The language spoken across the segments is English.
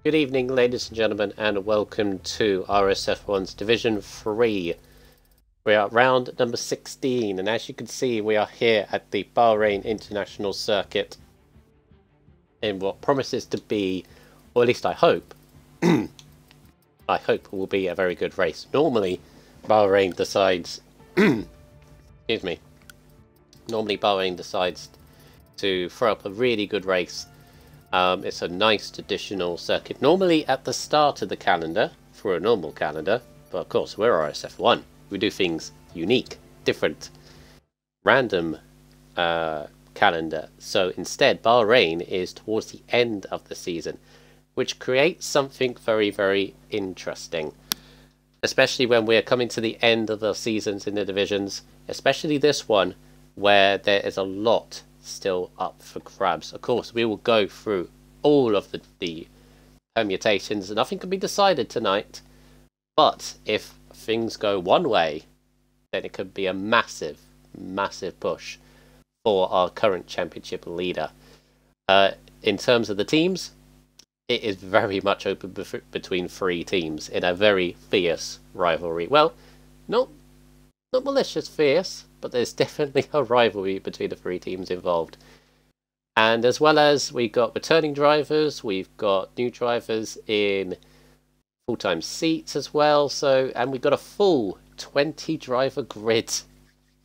Good evening, ladies and gentlemen, and welcome to RSF1's Division 3. We are round number 16, and as you can see, we are here at the Bahrain International Circuit in what promises to be, or at least I hope, I hope will be a very good race. Normally, Bahrain decides, excuse me, normally Bahrain decides to throw up a really good race. It's a nice traditional circuit, normally at the start of the calendar, for a normal calendar, but of course we're RSF1. We do things unique, different, random calendar. So instead, Bahrain is towards the end of the season, which creates something very, very interesting. Especially when we're coming to the end of the seasons in the divisions, especially this one, where there is a lot still up for grabs. Of course, we will go through all of the permutations. Nothing can be decided tonight, but if things go one way, then it could be a massive, massive push for our current championship leader. In terms of the teams, it is very much open between three teams in a very fierce rivalry. Well, not malicious fierce, but there's definitely a rivalry between the three teams involved. And as well as we've got returning drivers, we've got new drivers in full-time seats as well. And we've got a full 20 driver grid.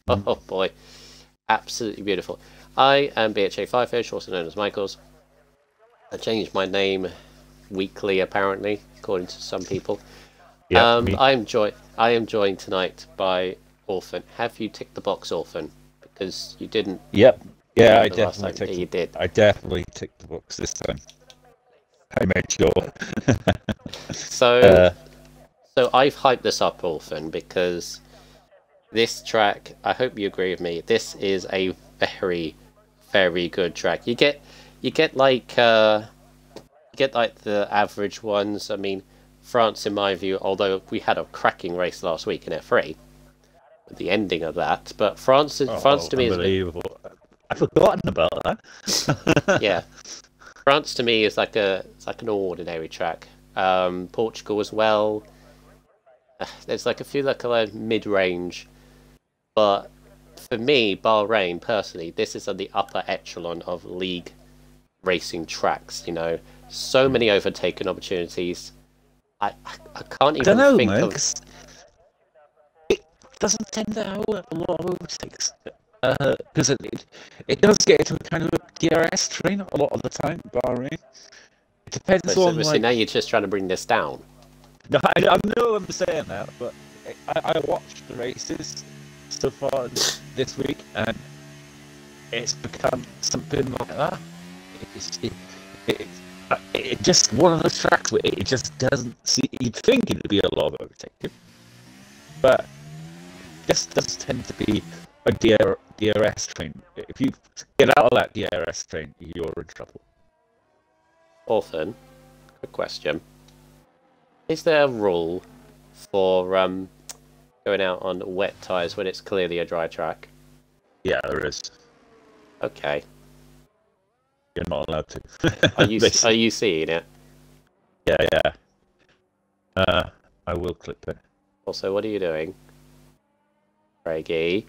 Oh boy, absolutely beautiful. I am BHA Firefish, also known as Michaels. I changed my name weekly, apparently, according to some people. Yeah, I am joined tonight by Orphan. Have you ticked the box, Orphan? Because you didn't. Yep. Yeah, I You did. I definitely ticked the box this time. I made sure. So I've hyped this up, Orphan, because this track, I hope you agree with me, this is a very, very good track. You get like the average ones. I mean, France, in my view, although we had a cracking race last week in F3, with the ending of that, but France to me is unbelievable. I've forgotten about that. Yeah, France to me is like an ordinary track. Portugal as well. There's like a few like mid-range, but for me, Bahrain personally, this is at the upper echelon of league racing tracks. You know, so many overtaken opportunities. I can't even think of. It doesn't tend to have a lot of overtakes. Because it does get into a kind of a DRS train a lot of the time, Bahrain. It depends on So now you're just trying to bring this down. No, I know I'm saying that, but I watched the races so far this week, and it's become something like that. It's just one of those tracks where it just doesn't see. You'd think it'd be a lot of overtaking, but it just doesn't tend to be a DRS train. If you get out of that DRS train, you're in trouble. Orphan, quick question. Is there a rule for going out on wet tyres when it's clearly a dry track? Yeah, there is. Okay. You're not allowed to. Are you seeing it? Yeah. I will clip it. Also, what are you doing? Craigie.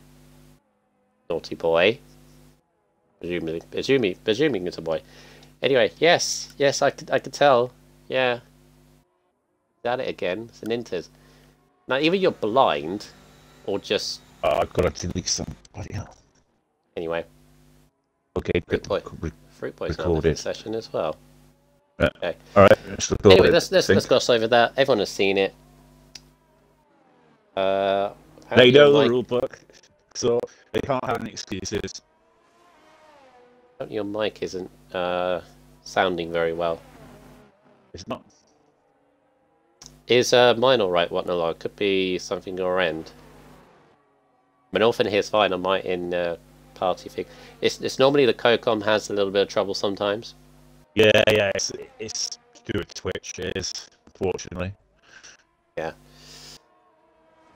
Naughty boy. Presuming it's a boy. Anyway, yes, I could tell. Yeah. At it again. It's an Inters. Now, either you're blind, or just. Oh, I've got to delete some. Bloody hell. Anyway. Okay, Fruit Boy's now in the session as well. Okay. All right. Anyway, let's gloss over that. Everyone has seen it. They know the rule book, so they can't have any excuses. Your mic isn't sounding very well. It's not. Is mine alright, Whatnot? It could be something on your end. My Orphan here's fine on my party thing. It's normally the COCOM has a little bit of trouble sometimes. Yeah, it's to do with Twitch, it is, unfortunately. Yeah.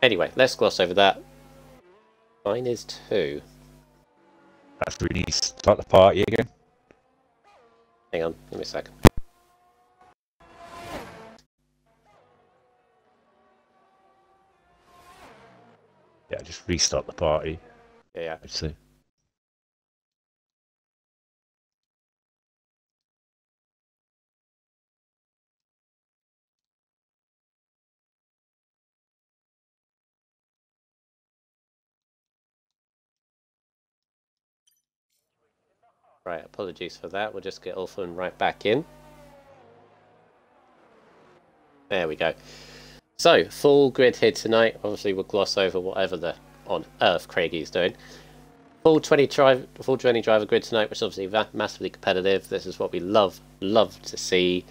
Anyway, let's gloss over that. Mine is 2. That's really start the party again. Hang on, give me a second. Yeah, just restart the party. Yeah. I'd say. Right, apologies for that. We'll just get Ulfin right back in. There we go. So, full grid here tonight. Obviously, we'll gloss over whatever the on earth Craigie's doing. Full 20 driver grid tonight, which is obviously massively competitive. This is what we love to see.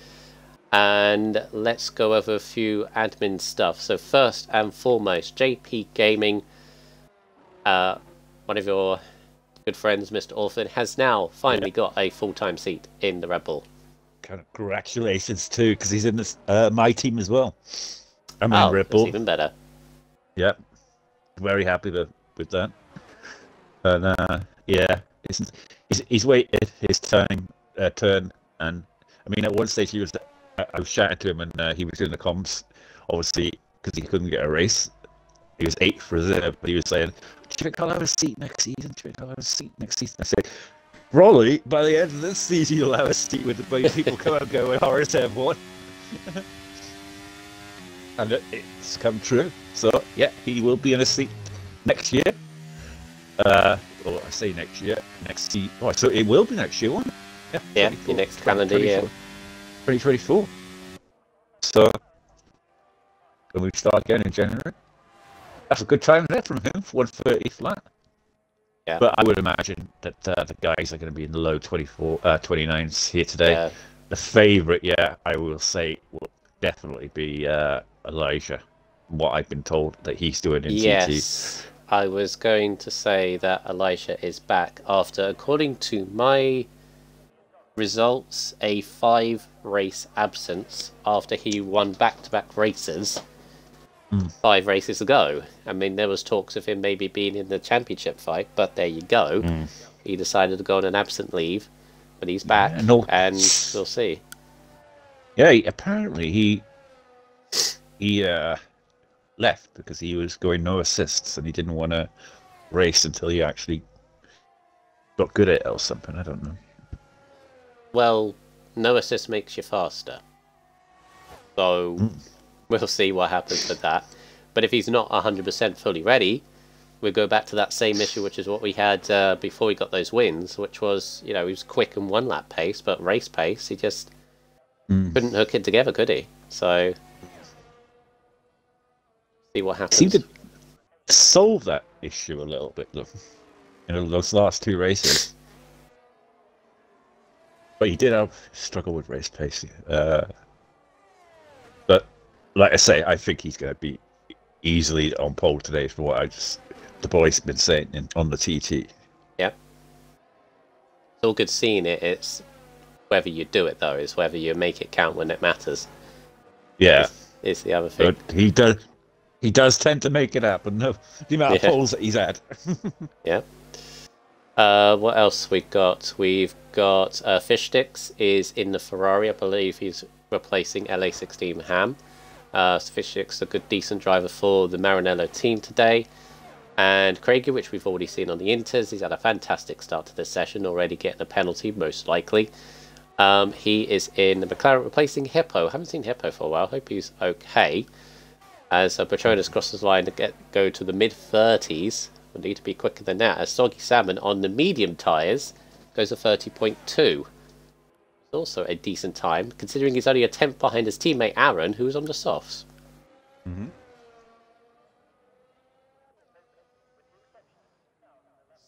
And let's go over a few admin stuff. So first and foremost, JP Gaming, one of your good friends, Mr. Orphan, has now finally got a full-time seat in the Red Bull. Congratulations too, because he's in this my team as well. I'm in Red That's Bull. even better. Yep, very happy with that. And yeah, he's waited his turn, and I mean at one stage I was chatting to him and he was doing the comms, obviously because he couldn't get a race. He was 8th reserve, but he was saying, "Do you think I'll have a seat next season? Do you think I'll have a seat next season?" I said, "Probably by the end of this season you'll have a seat with the way people come and go with RSF1." And it's come true. So yeah, he will be in a seat next year. Or I say next year, next season. Oh, so it will be next year, won't it? Yeah, your next calendar year. 2024. So when we start again in January, that's a good time there from him, 130 flat. Yeah. But I would imagine that the guys are going to be in the low 29s here today. Yeah. The favourite, I will say, will definitely be Elijah. What I've been told that he's doing in TT. Yes, I was going to say that Elijah is back after, according to my results, a 5-race absence after he won back-to-back races 5 races ago. I mean, there was talks of him maybe being in the championship fight, but there you go. He decided to go on an absent leave, but he's back, and we'll see. Yeah, apparently he left because he was going no assists and he didn't want to race until he actually got good at it or something. I don't know. Well, no assist makes you faster. So we'll see what happens with that. But if he's not 100% fully ready, we'll go back to that same issue, which is what we had before we got those wins, which was, he was quick and one-lap pace, but race pace, he just couldn't hook it together, could he? So, see what happens. Seemed to solve that issue a little bit, though. Those last 2 races. But he did have struggle with race pace. But like I say, I think he's going to be easily on pole today for what the boys have been saying on the TT. Yeah. It's all good seeing it. It's whether you do it, though, is whether you make it count when it matters. Yeah. Is the other thing. But he does tend to make it happen. No, the amount of poles that he's had. Yeah. What else we got? We've got Fish Sticks is in the Ferrari. I believe he's replacing LA16 Ham. So Fish Sticks, a good, decent driver for the Maranello team today. And Craigie, which we've already seen on the Inters, he's had a fantastic start to this session, already getting a penalty, most likely. He is in the McLaren replacing Hippo. Haven't seen Hippo for a while. Hope he's okay. As Petronas crosses the line to go to the mid-30s. We'll need to be quicker than that. As Soggy Salmon on the medium tyres goes to 30.2. Also a decent time, considering he's only a 10th behind his teammate Aaron, who's on the softs.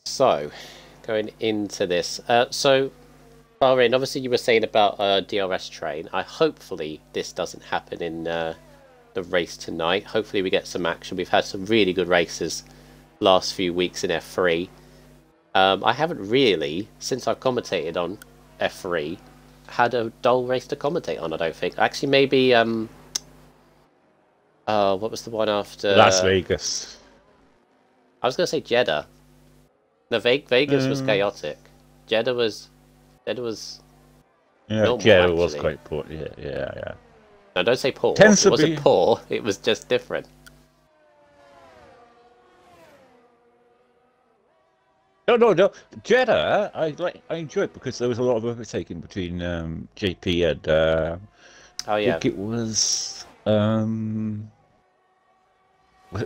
So, going into this. So, Bahrain, obviously you were saying about DRS train. Hopefully this doesn't happen in the race tonight. Hopefully we get some action. We've had some really good races last few weeks in F3. I haven't really, since I've commentated on F3, had a dull race to commentate on, I don't think. Actually, maybe, what was the one after? Las Vegas. I was going to say Jeddah. No, Vegas was chaotic. Jeddah was normal, Jeddah was quite poor. Yeah. No, don't say poor. It wasn't poor, it was just different. No. Jeddah, I enjoyed it because there was a lot of overtaking between JP and Oh I yeah, think it was it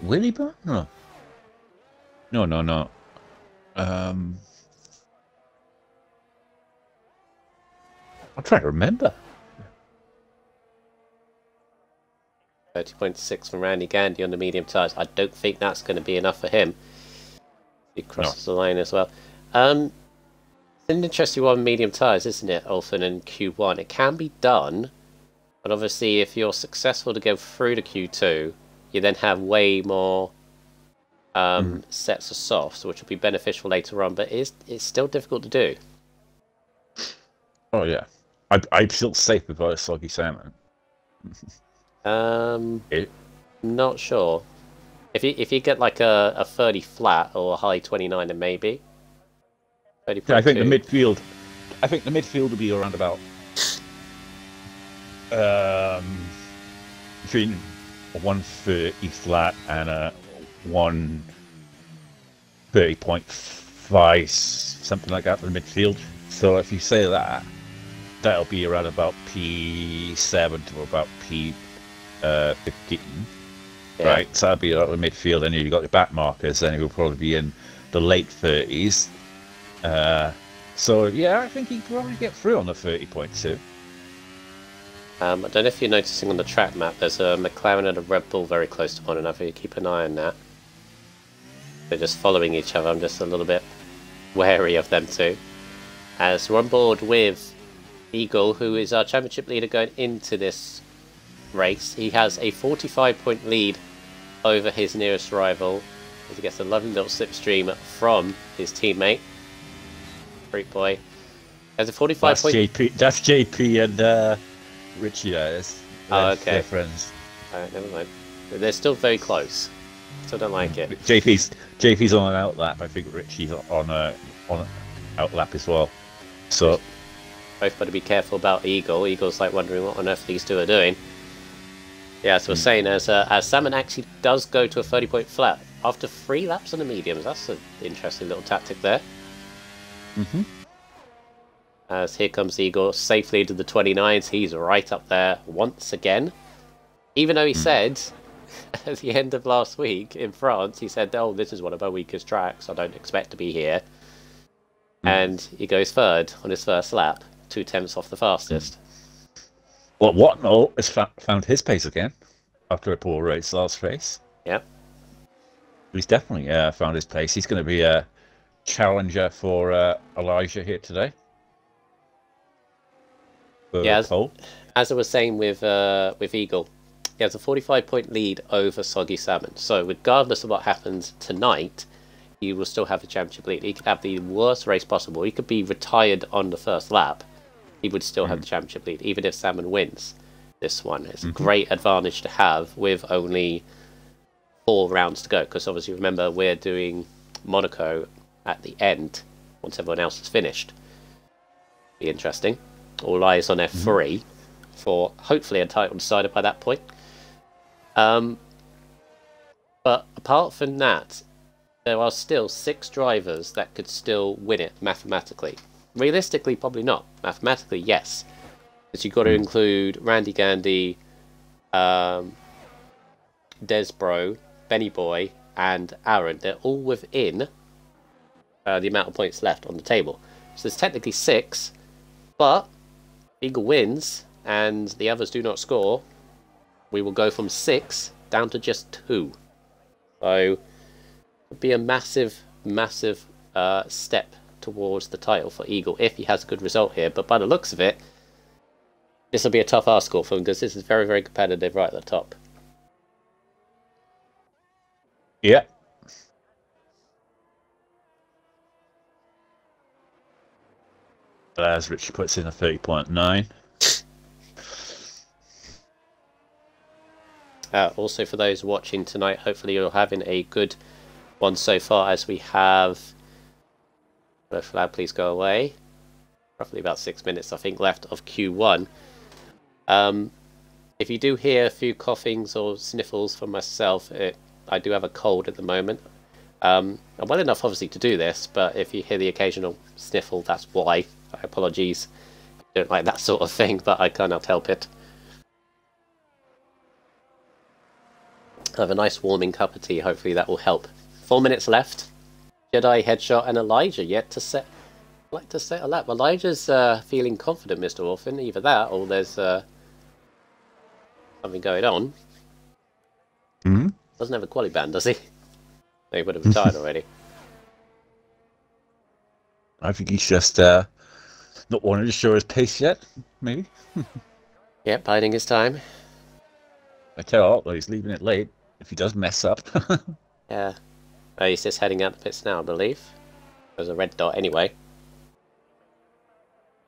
Willyburn? No. Um, I'm trying to remember. 30.6 from Randy Gandy on the medium tyres. I don't think that's going to be enough for him. He crosses the line as well. It's an interesting one, medium tyres, isn't it, Olfen, in Q1? It can be done, but obviously if you're successful to go through to Q2, you then have way more sets of softs, which will be beneficial later on, but it's still difficult to do. Oh yeah, I'd feel safe with a soggy salmon. Not sure. If you get like a 30 flat or a high 29, then maybe 30.2. I think the midfield. I think the midfield will be around about between a 130 flat and a 130.5, something like that for the midfield. So if you say that, that'll be around about P7 to about P15. Yeah. Right, so that'll be at the midfield, and you've got your back markers, then you'll probably be in the late 30s. So yeah, I think he can probably get through on the 30.2. I don't know if you're noticing on the track map, there's a McLaren and a Red Bull very close to one another. You keep an eye on that. They're just following each other. I'm just a little bit wary of them too. As we're on board with Eagle, who is our championship leader going into this race. He has a 45-point lead over his nearest rival, as he gets a lovely little slipstream from his teammate. Freak boy. Has a 45 point. That's JP and Richie. Okay. They're friends. Alright, never mind. They're still very close. Still don't like it. JP's on an outlap. I think Richie's on an outlap as well. So both got to be careful about Eagle. Eagle's like wondering what on earth these two are doing. Yeah, so we're saying as Salmon actually does go to a 30-point flat after 3 laps on the mediums. That's an interesting little tactic there. As here comes Eagle safely to the 29s. He's right up there once again. Even though he said at the end of last week in France, he said, oh, this is one of our weakest tracks. I don't expect to be here. And he goes third on his first lap, 2 tenths off the fastest. Well, Watnall has found his pace again after a poor race last race. Yep. He's definitely found his pace. He's going to be a challenger for Elijah here today. Yeah, as I was saying with Eagle, he has a 45-point lead over Soggy Salmon. So regardless of what happens tonight, he will still have the championship lead. He could have the worst race possible. He could be retired on the first lap. He would still have the championship lead, even if Salmon wins this one. It's a great advantage to have with only 4 rounds to go, because obviously remember we're doing Monaco at the end once everyone else is finished. Be interesting. All eyes on F3 for hopefully a title decided by that point. But apart from that, there are still 6 drivers that could still win it mathematically. Realistically, probably not. Mathematically, yes. Because you've got to include Randy Gandy, Desbro, Benny Boy, and Aaron. They're all within the amount of points left on the table. So there's technically 6, but Eagle wins and the others do not score. We will go from 6 down to just 2. So it would be a massive, massive step towards the title for Eagle if he has a good result here. But by the looks of it, this will be a tough ask for him because this is very, very competitive right at the top. Yeah. As Richie puts in a 30.9. Also, for those watching tonight, hopefully you're having a good one so far, as we have... Flag, please go away. Roughly about 6 minutes, I think, left of Q1. If you do hear a few coughings or sniffles from myself, I do have a cold at the moment. I'm well enough, obviously, to do this, but if you hear the occasional sniffle, that's why. Apologies. I don't like that sort of thing, but I cannot help it. I have a nice warming cup of tea. Hopefully that will help. 4 minutes left. Jedi, Headshot, and Elijah yet to set. Like to set a lap. Elijah's feeling confident, Mr. Orphan. Either that, or there's something going on. Hmm? Doesn't have a quali band, does he? He would have retired already. I think he's just not wanting to show his pace yet, maybe. Yep, biding his time. I tell you what, he's leaving it late. If he does mess up. Yeah. He's just heading out the pits now, I believe. There's a red dot anyway.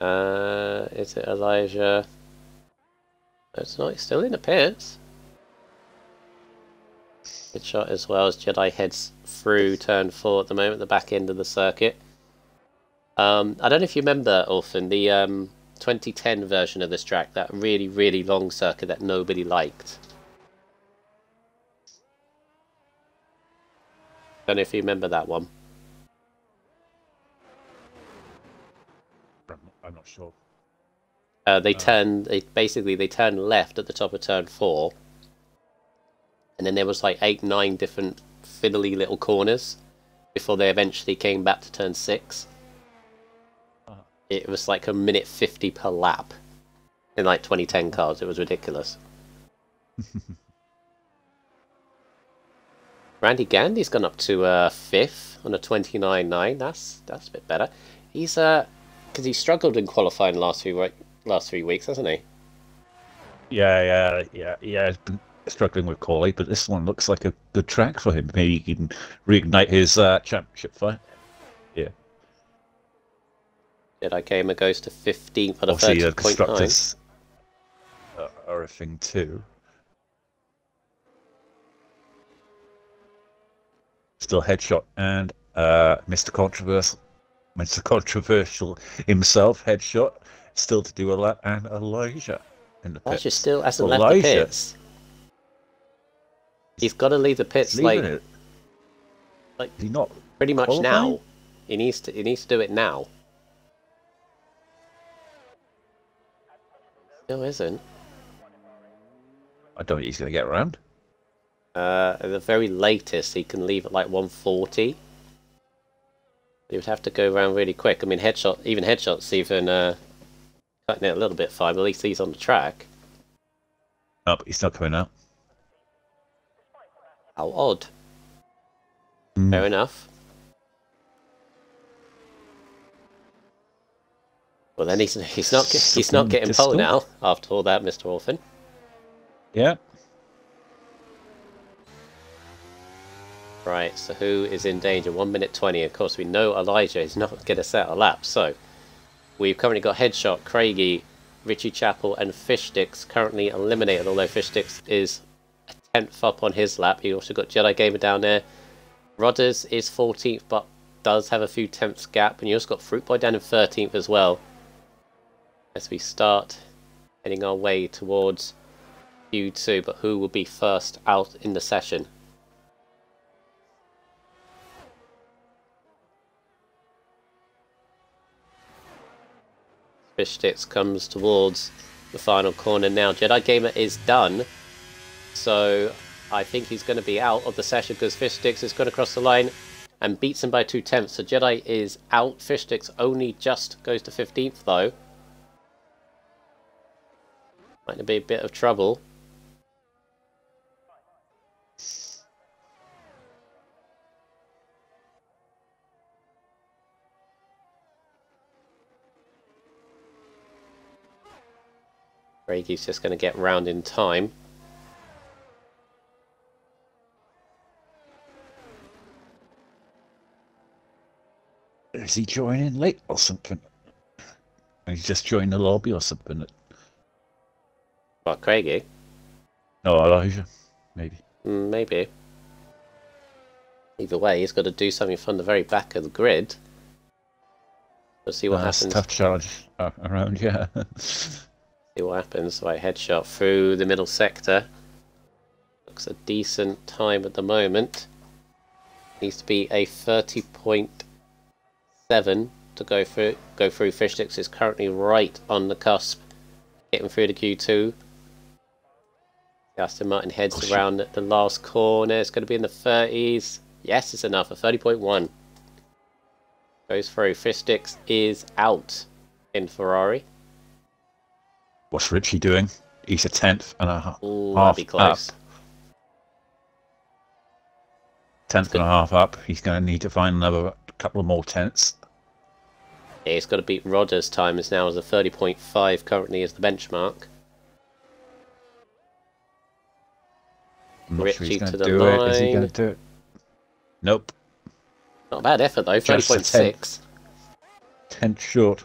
Is it Elijah? It's not, he's still in the pits. Good shot as well as Jedi heads through turn 4 at the moment, the back end of the circuit. I don't know if you remember, Orphan, the 2010 version of this track, that really, really long circuit that nobody liked. Don't know if you remember that one. I'm not sure. They turned left at the top of turn 4, and then there was like 8-9 different fiddly little corners before they eventually came back to turn 6. It was like a minute 50 per lap in like 2010 cars. It was ridiculous. Randy Gandy's gone up to 5th on a 29.9. That's a bit better. He's because he struggled in qualifying the last 3 weeks, hasn't he? Yeah. He's been struggling with quality, but this one looks like a good track for him. Maybe he can reignite his championship fight. Yeah. Jedi Gamer goes to 15th on a Obviously, 30.9. constructors are a thing too. Still Headshot and Mr. Controversial himself, Headshot, still to do a lap, and Elijah in the pits. Elijah still hasn't left the pits. He's got to leave the pits like he's not pretty much qualifying? now. He needs to do it now. No, isn't. I don't think he's going to get around. At the very latest, he can leave at like 140. He would have to go around really quick. I mean, Headshot's even cutting it a little bit fine, but at least he's on the track. No, but he's not coming out. How odd. Fair enough. Well, then he's not getting pole now after all that, Mr. Orphan. Yeah. Right, so who is in danger? 1 minute 20. Of course, we know Elijah is not going to set a lap. So we've currently got Headshot, Craigie, Richie Chappell, and Fishsticks currently eliminated. Although Fishsticks is a 10th up on his lap. You also got Jedi Gamer down there. Rodders is 14th, but does have a few tenths gap. And you also got Fruit Boy down in 13th as well. As we start heading our way towards Q2, but who will be first out in the session? Fishsticks comes towards the final corner now. Jedi Gamer is done, so I think he's going to be out of the session because Fishsticks is going to cross the line and beats him by 2 tenths. So Jedi is out. Fishsticks only just goes to 15th though. Might be a bit of trouble. Craigie's just going to get round in time. Is he joining late or something? He's just joined the lobby or something. What, Craigie? No, Elijah. Maybe. Maybe. Either way, he's got to do something from the very back of the grid. We'll see what happens. Tough challenge around, yeah. See what happens. Right, Headshot through the middle sector. Looks a decent time at the moment. Needs to be a 30.7 to go through. Fish Sticks is currently right on the cusp, getting through the Q2. Aston Martin heads around the last corner. It's going to be in the 30s. Yes, it's enough. A 30.1 goes through. Fish Sticks is out in Ferrari. What's Richie doing? He's a 10th and a half. Ooh, that'd be close. Up. 10th and a half up. He's going to need to find another couple of more tenths. Yeah, he's got to beat Rodder's time is now as a 30.5 currently is the benchmark. I'm not sure he's Richie going to to the do line. it. Is he going to do it? Nope. Not a bad effort though. 30.6. 10th short.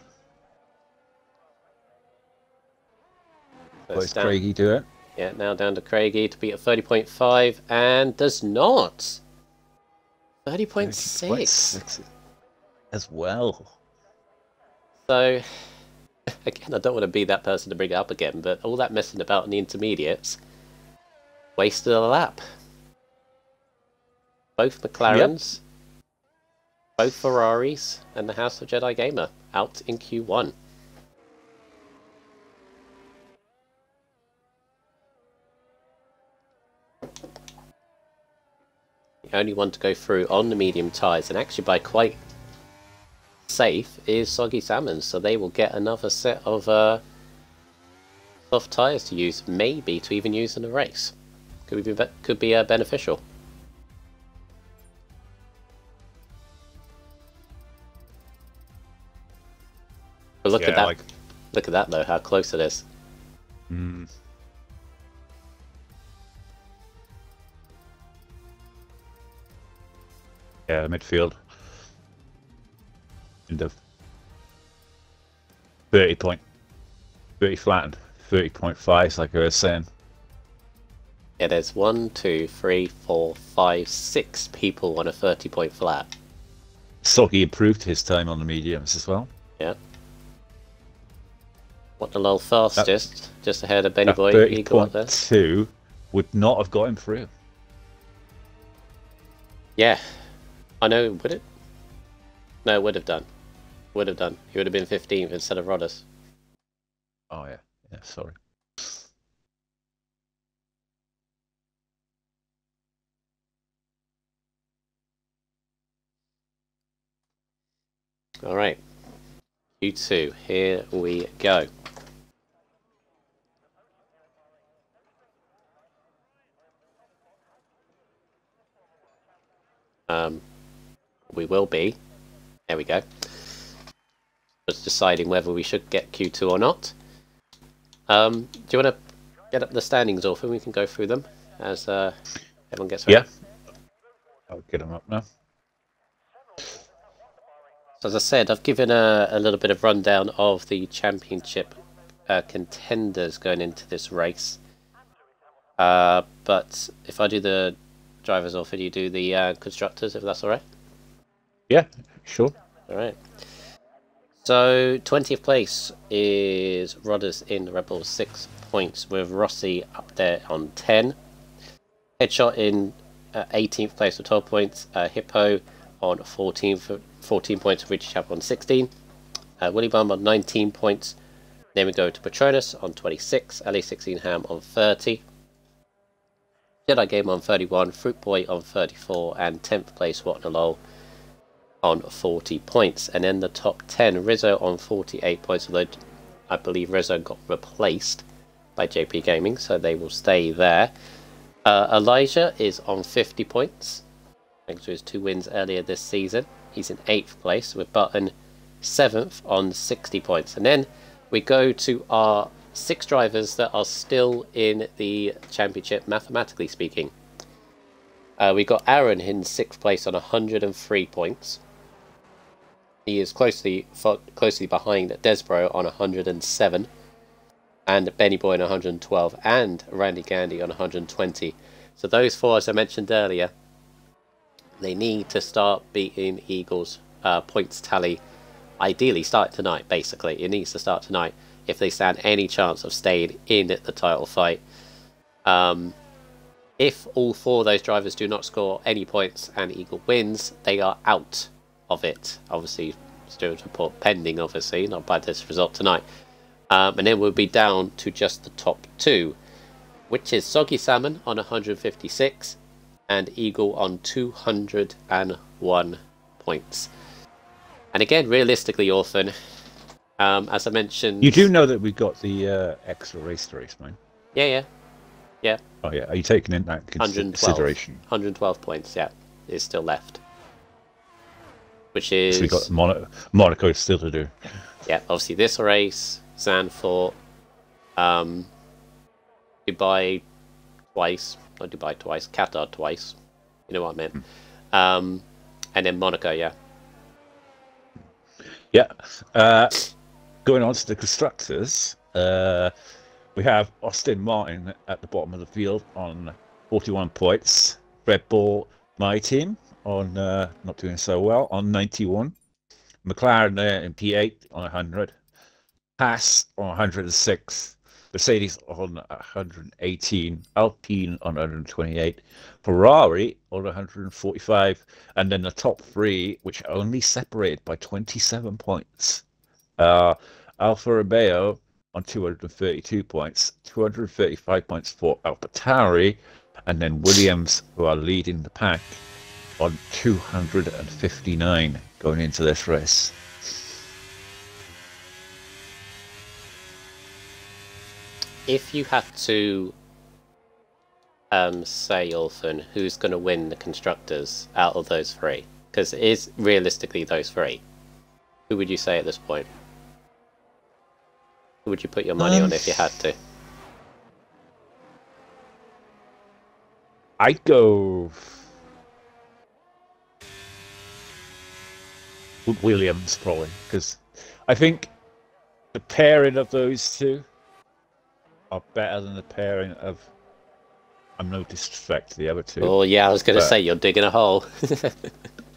Does Craigie do it? Yeah, now down to Craigie to beat a 30.5 and does not. 30.6 as well. So, again, I don't want to be that person to bring it up again, but all that messing about in the intermediates wasted a lap. Both McLarens, both Ferraris, and the House of Jedi Gamer out in Q1. The only one to go through on the medium tyres, and actually by quite safe, is Soggy Salmons, so they will get another set of soft tyres to use, maybe to even use in a race. Could be beneficial. But look at that! Look at that though, how close it is. Hmm. Yeah, midfield. In the 30 flattened. 30.5, like I was saying. Yeah, there's 1, 2, 3, 4, 5, 6 people on a 30-point flat. Soggy improved his time on the mediums as well. Yeah. What the lull fastest, just ahead of Benny Boy. 30.2 would not have got him through. Yeah. I know, would it? No, it would have done. Would have done. He would have been 15th instead of Rodders. Oh, yeah. Yeah, sorry. All right. Q2. Here we go. We will be. There we go. Just deciding whether we should get Q2 or not. Do you want to get up the standings, Orphan? We can go through them as everyone gets ready. Yeah. I'll get them up now. So as I said, I've given a little bit of rundown of the championship contenders going into this race. But if I do the drivers, Orphan, you do the constructors, if that's all right? Yeah, sure. All right. So 20th place is Rodders in Red Bull, 6 points, with Rossi up there on 10. Headshot in 18th place with 12 points. Hippo on 14 points, Richie Chap on 16. Willy Bum on 19 points. Then we go to Patronus on 26. LA16 Ham on 30. Jedi Game on 31. Fruit Boy on 34. And 10th place Watnalol on 40 points. And then the top 10, Rizzo on 48 points, although I believe Rizzo got replaced by JP Gaming, so they will stay there. Elijah is on 50 points, thanks to his 2 wins earlier this season. He's in 8th place, with Button 7th on 60 points. And then we go to our 6 drivers that are still in the championship, mathematically speaking. We got Aaron in 6th place on 103 points. He is closely behind Desbro on 107, and Benny Boy on 112, and Randy Gandy on 120. So those 4, as I mentioned earlier, they need to start beating Eagles' points tally. Ideally, start tonight. Basically, it needs to start tonight if they stand any chance of staying in the title fight. If all four of those drivers do not score any points and Eagle wins, they are out of it. Obviously, stewards report pending, obviously, not by this result tonight. And then we'll be down to just the top two, which is Soggy Salmon on 156 and Eagle on 201 points. And again, realistically, Orphan, as I mentioned... You do know that we've got the extra race, man? Yeah. Oh, yeah. Are you taking in that consideration? 112 points, yeah, is still left. Which is... So we've got Monaco still to do. Yeah, obviously this race, Zandvoort, Dubai twice, not Dubai twice, Qatar twice, you know what I meant. And then Monaco, yeah. Yeah. Going on to the constructors, we have Austin Martin at the bottom of the field on 41 points. Red Bull, my team, on not doing so well, on 91. McLaren there in P8 on 100. Haas on 106. Mercedes on 118. Alpine on 128. Ferrari on 145. And then the top three, which are only separated by 27 points. Alfa Romeo on 232 points, 235 points for AlphaTauri, and then Williams, who are leading the pack, on 259 going into this race. If you had to say, Orphan, who's going to win the constructors out of those three, because it is realistically those three, who would you say at this point? Who would you put your money on if you had to? I'd go with Williams, probably, because I think the pairing of those two are better than the pairing of... I'm no disrespect to the other two. Oh, yeah, I was going to say, you're digging a hole.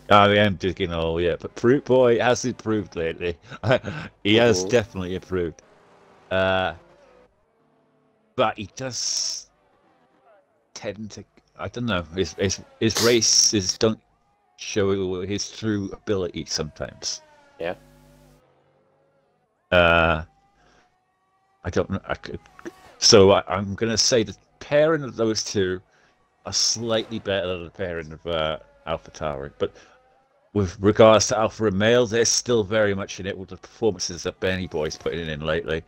I am digging a hole, yeah, but Fruit Boy has improved lately. He has definitely improved. But he does tend to, I don't know, his races don't show his true ability sometimes. Yeah. I don't know. So I'm going to say the pairing of those two are slightly better than the pairing of AlphaTauri. But with regards to Alfa Romeo, they're still very much in it with the performances that Benny Boy's putting in lately.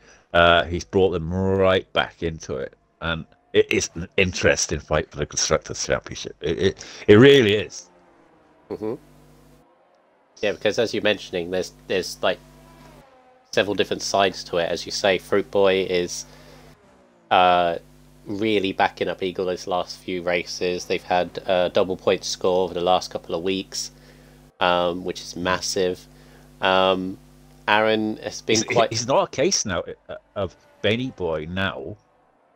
He's brought them right back into it, and it is an interesting fight for the Constructors' Championship. It really is. Yeah, because as you're mentioning, there's like several different sides to it. As you say, Fruit Boy is really backing up Eagle those last few races. They've had a double point score over the last couple of weeks, which is massive. Aaron has been quite... It's not a case now of Benny Boy now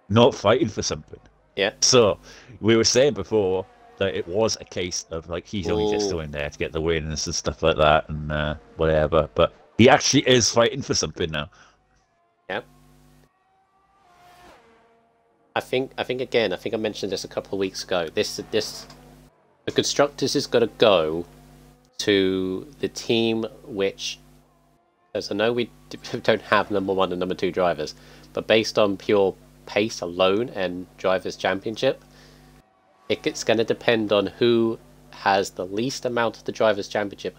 not fighting for something. Yeah. So we were saying before that it was a case of like he's only just going there to get the wins and stuff like that and whatever. But he actually is fighting for something now. Yeah. I think again, I think I mentioned this a couple of weeks ago. The Constructors is going to go to the team which, as I know we don't have number one and number two drivers, but based on pure pace alone and drivers' championship, it's going to depend on who has the least amount of the drivers' championship,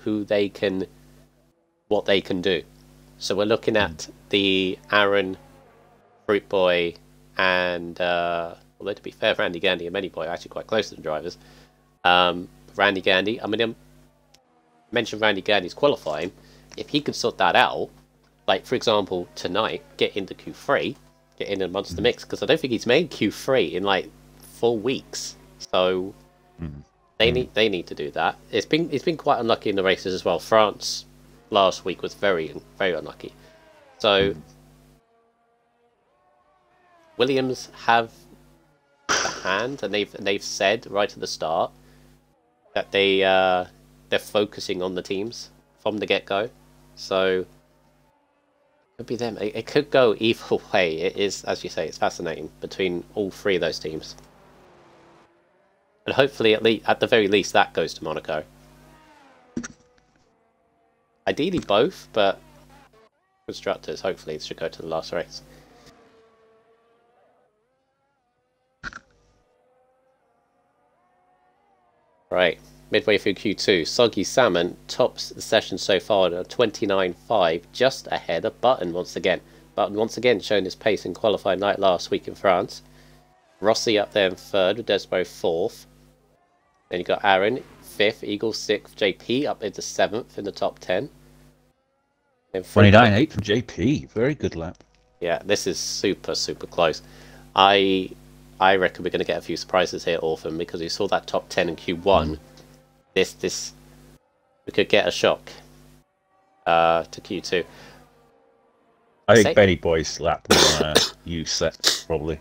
what they can do. So we're looking at the Aaron, Fruit Boy, and although to be fair, Randy Gandy and Benny Boy are actually quite close to the drivers. Randy Gandy, I mean, I mentioned Randy Gandy's qualifying. If he could sort that out, like for example tonight, get into Q3, get in amongst the mix, because I don't think he's made Q3 in like 4 weeks. So they need to do that. It's been quite unlucky in the races as well. France last week was very unlucky. So Williams have the hand, and they've said right at the start that they're focusing on the teams from the get-go. So it could be them. It could go either way. It is, as you say, it's fascinating between all three of those teams. And hopefully, at the very least, that goes to Monaco. Ideally both, but constructors, hopefully, it should go to the last race. Right, midway through Q2, Soggy Salmon tops the session so far at 29.5, just ahead of Button once again. Button once again showing his pace in qualifying night last week in France. Rossi up there in third, with Desmo fourth. Then you got Aaron, 5th, Eagle 6th, JP up into 7th in the top 10. 29.8 from JP, very good lap. Yeah, this is super, super close. I reckon we're going to get a few surprises here, Orphan, because we saw that top 10 in Q1. This we could get a shock to Q2. I think Benny Boy's lap will use set, probably.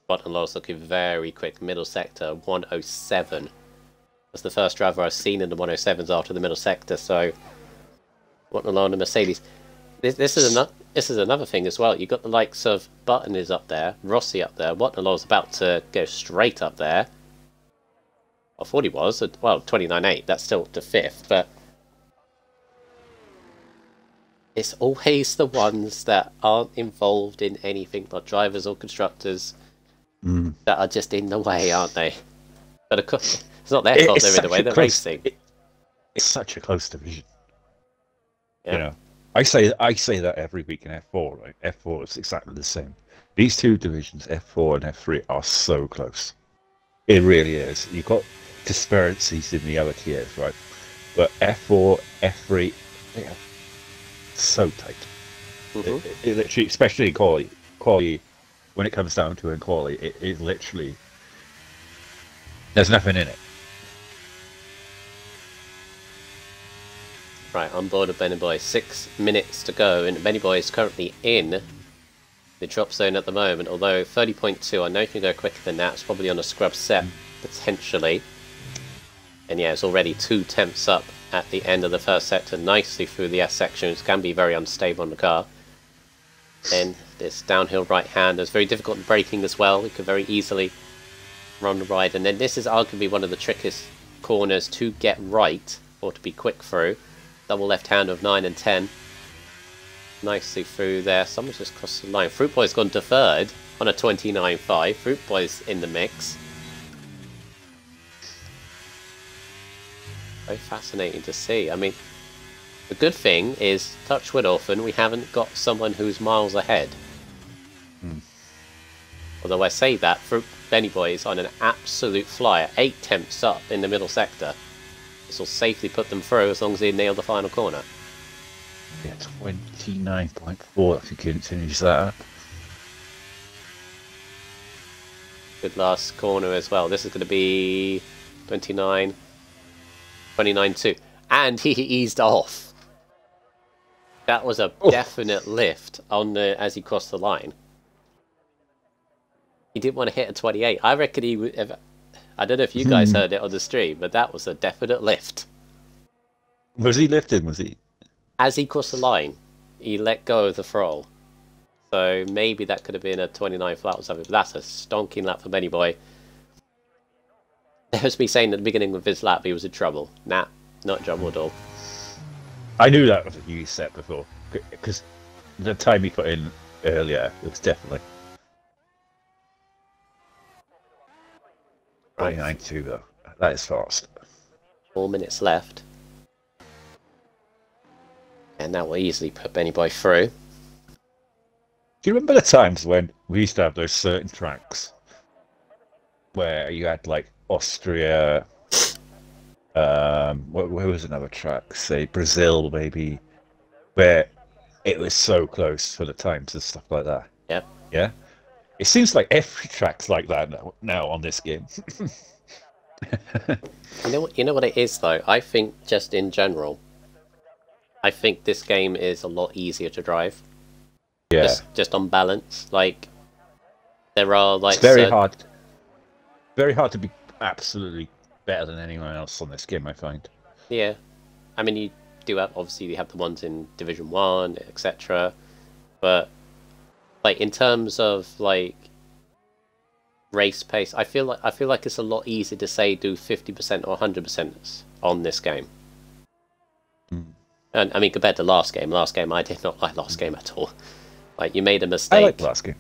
Bottom low's looking very quick. Middle sector, 107. That's the first driver I've seen in the 107s after the middle sector, so Bottom low on the Mercedes. This is another thing as well. You've got the likes of Button is up there, Rossi up there, Watnalow's about to go straight up there. I thought he was, well, 29.8, that's still to 5th, but it's always the ones that aren't involved in anything, like drivers or constructors, that are just in the way, aren't they? But of course, it's not their fault they're in the way, they're racing. It's such a close division. Yeah. You know, I say that every week in F4, right? F4 is exactly the same. These two divisions, F4 and F3, are so close. It really is. You've got disparities in the other tiers, right? But F4, F3, they are so tight. It literally, especially in quality, when it comes down to in quality, it literally, there's nothing in it. Right, on board of Benny Boy, 6 minutes to go, and Benny Boy is currently in the drop zone at the moment, although 30.2, I know you can go quicker than that, it's probably on a scrub set, potentially. And yeah, it's already 2 tenths up at the end of the first sector, nicely through the S section, which can be very unstable on the car. Then this downhill right hand is very difficult in braking as well, you could very easily run the ride, and then this is arguably one of the trickiest corners to get right, or to be quick through. Double left hand of 9 and 10. Nicely through there. Someone's just crossed the line. Fruit Boy's gone to third on a 29.5. Fruit Boy's in the mix. Very fascinating to see. I mean, the good thing is, touch wood Orphan, we haven't got someone who's miles ahead. Although I say that, Benny Boy is on an absolute flyer. 8 tenths up in the middle sector. This will safely put them through as long as they nail the final corner. Yeah, 29.4 if you continues that up. Good last corner as well. This is going to be 29.2. And he eased off. That was a definite lift on the as he crossed the line. He didn't want to hit a 28. I reckon he would. I don't know if you guys heard it on the stream, but that was a definite lift. Was he lifted? Was he? As he crossed the line, he let go of the throttle. So maybe that could have been a 29 flat or something. But that's a stonking lap for Benny Boy. There was me saying at the beginning of his lap he was in trouble. Nah, not in trouble at all. I knew that was a new set before, because the time he put in earlier, it was definitely 29.2 though. That is fast. 4 minutes left. And that will easily put Benny Boy through. Do you remember the times when we used to have those certain tracks where you had like Austria, where was another track? Say Brazil maybe, where it was so close for the times and stuff like that. Yep. Yeah? It seems like every track's like that now on this game. You know what it is though? I think just in general, I think this game is a lot easier to drive. Yeah. Just on balance. Like there are like it's very hard to be absolutely better than anyone else on this game, I find. Yeah. I mean you do have obviously you have the ones in Division 1, etc. But like in terms of like race pace. I feel like it's a lot easier to say do 50% or 100% on this game. And I mean, compared to last game, I did not like last game at all. Like, you made a mistake. I like last game.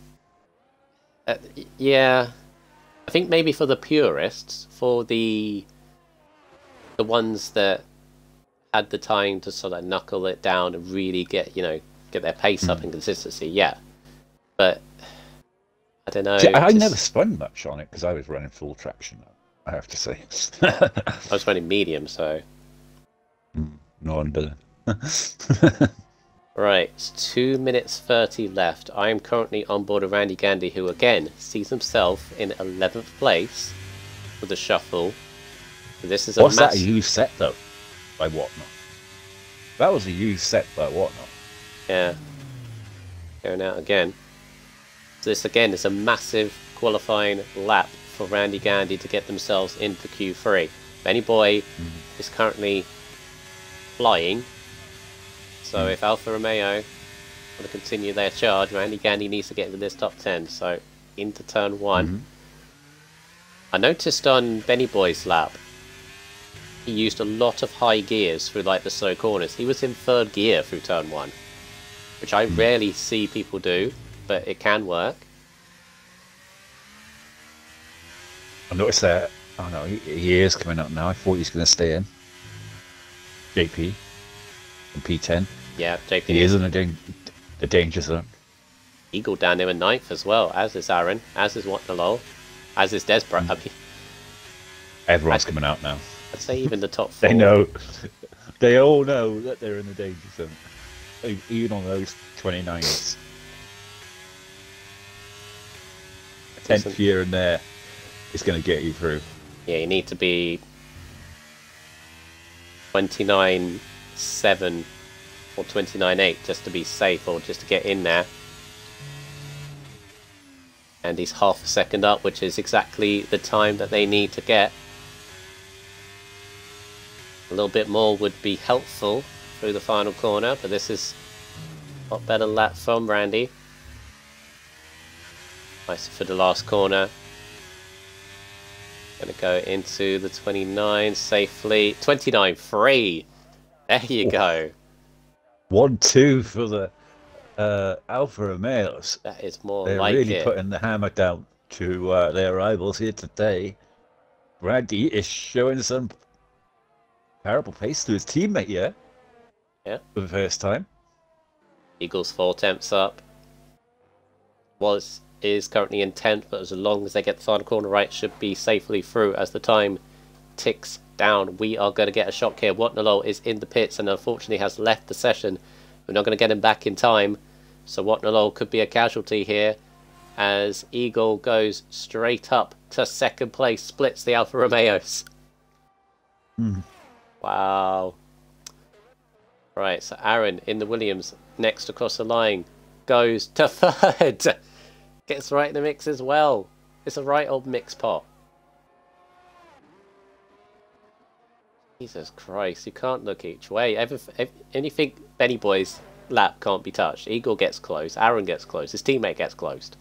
Yeah, I think maybe for the purists, for the ones that had the time to sort of knuckle it down and really get their pace up and consistency. Yeah, but I don't know. See, I never spun much on it because I was running full traction. I have to say. I was running medium, so. No wonder. Right, it's 2 minutes 30 left. I am currently on board of Randy Gandy, who again sees himself in 11th place with the shuffle. This is What's that a used set though? By Whatnot. That was a used set by Whatnot. Yeah. Going out again. So this again is a massive qualifying lap for Randy Gandy to get themselves into Q3. Benny Boy is currently flying. So if Alfa Romeo want to continue their charge, Randy Gandy needs to get into this top 10. So into turn 1. I noticed on Benny Boy's lap, he used a lot of high gears through like the slow corners. He was in 3rd gear through turn 1, which I rarely see people do, but it can work. I noticed that. Oh no, he is coming up now. I thought he was going to stay in. JP and P10. Yeah, JP. He is in the danger zone. Eagle down there in 9th as well, as is Aaron, as is Watnalol, as is Desborough. I mean, everyone's coming out now. I'd say even the top 4. They know. They all know that they're in the danger zone. Even on those 29s. 10th here and there is going to get you through. Yeah, you need to be 29.7 or 29.8 just to be safe, or just to get in there. And he's half a second up, which is exactly the time that they need to get. A little bit more would be helpful through the final corner, but this is a lot better lap from Randy. Nice for the last corner. Going to go into the 29 safely. 29.3. There you go. 1-2 for the Alfa Romeos. That is more They're like really it. putting the hammer down to their rivals here today. Randy is showing some comparable pace to his teammate, yeah? Yeah. For the first time. Eagles 4 temps up. Is currently in 10th, but as long as they get the final corner right, should be safely through as the time ticks down. We are going to get a shock here. Watnalol is in the pits and unfortunately has left the session. We're not going to get him back in time, so Watnalol could be a casualty here as Eagle goes straight up to 2nd place, splits the Alfa Romeos. Wow. Right, so Aaron in the Williams next across the line goes to 3rd. Gets right in the mix as well. It's a right old mix pot. Jesus Christ, you can't look each way. Anything Benny Boy's lap can't be touched. Eagle gets close, Aaron gets close, his teammate gets closed.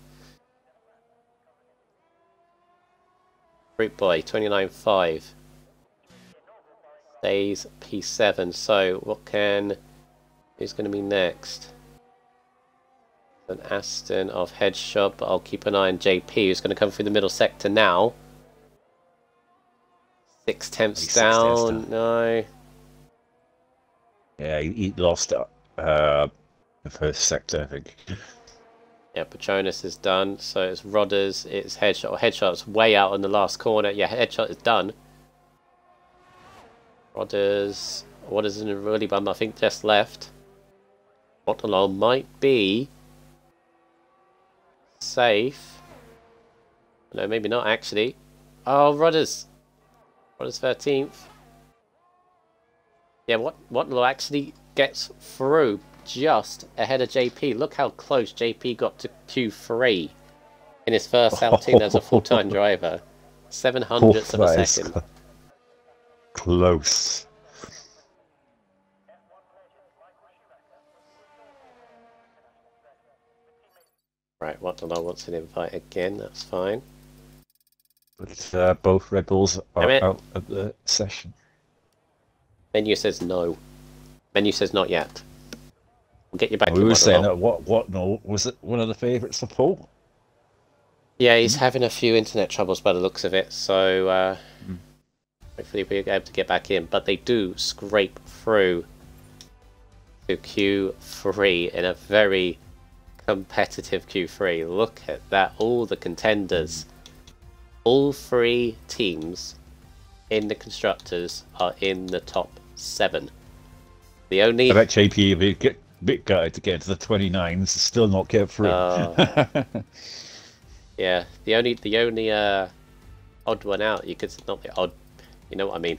Fruit Boy, 29.5. Stays P7, so who's going to be next? An Aston of Headshot, but I'll keep an eye on JP, who's going to come through the middle sector now. 6 temps down, no. Yeah, he lost the first sector, I think. Yeah, Petronas is done, so it's Rodders, it's Headshot. Headshot's way out on the last corner. Yeah, Headshot is done. Rodders in a really bum, I think just left. Watnalol might be safe. No, maybe not actually. Oh, Rodders 13th. Yeah, Watnalol actually gets through just ahead of JP. Look how close JP got to Q3 in his first outing as a full-time driver. 700ths of a second. Close. Right, Watnalol wants an invite again, that's fine. But both Red Bulls Damn are it. out of the session. Menu says no. Menu says not yet. We'll get you back We in were one saying along. that what no was it one of the favourites for Paul? Yeah, he's having a few internet troubles by the looks of it, so Mm. hopefully we'll be able to get back in. But they do scrape through to Q3 in a very competitive Q3. Look at that, all the contenders. All three teams in the constructors are in the top 7. The only I bet JP will get bit gutted to get to the 29s, still not get through. yeah, the only odd one out, you could not be odd, you know what I mean,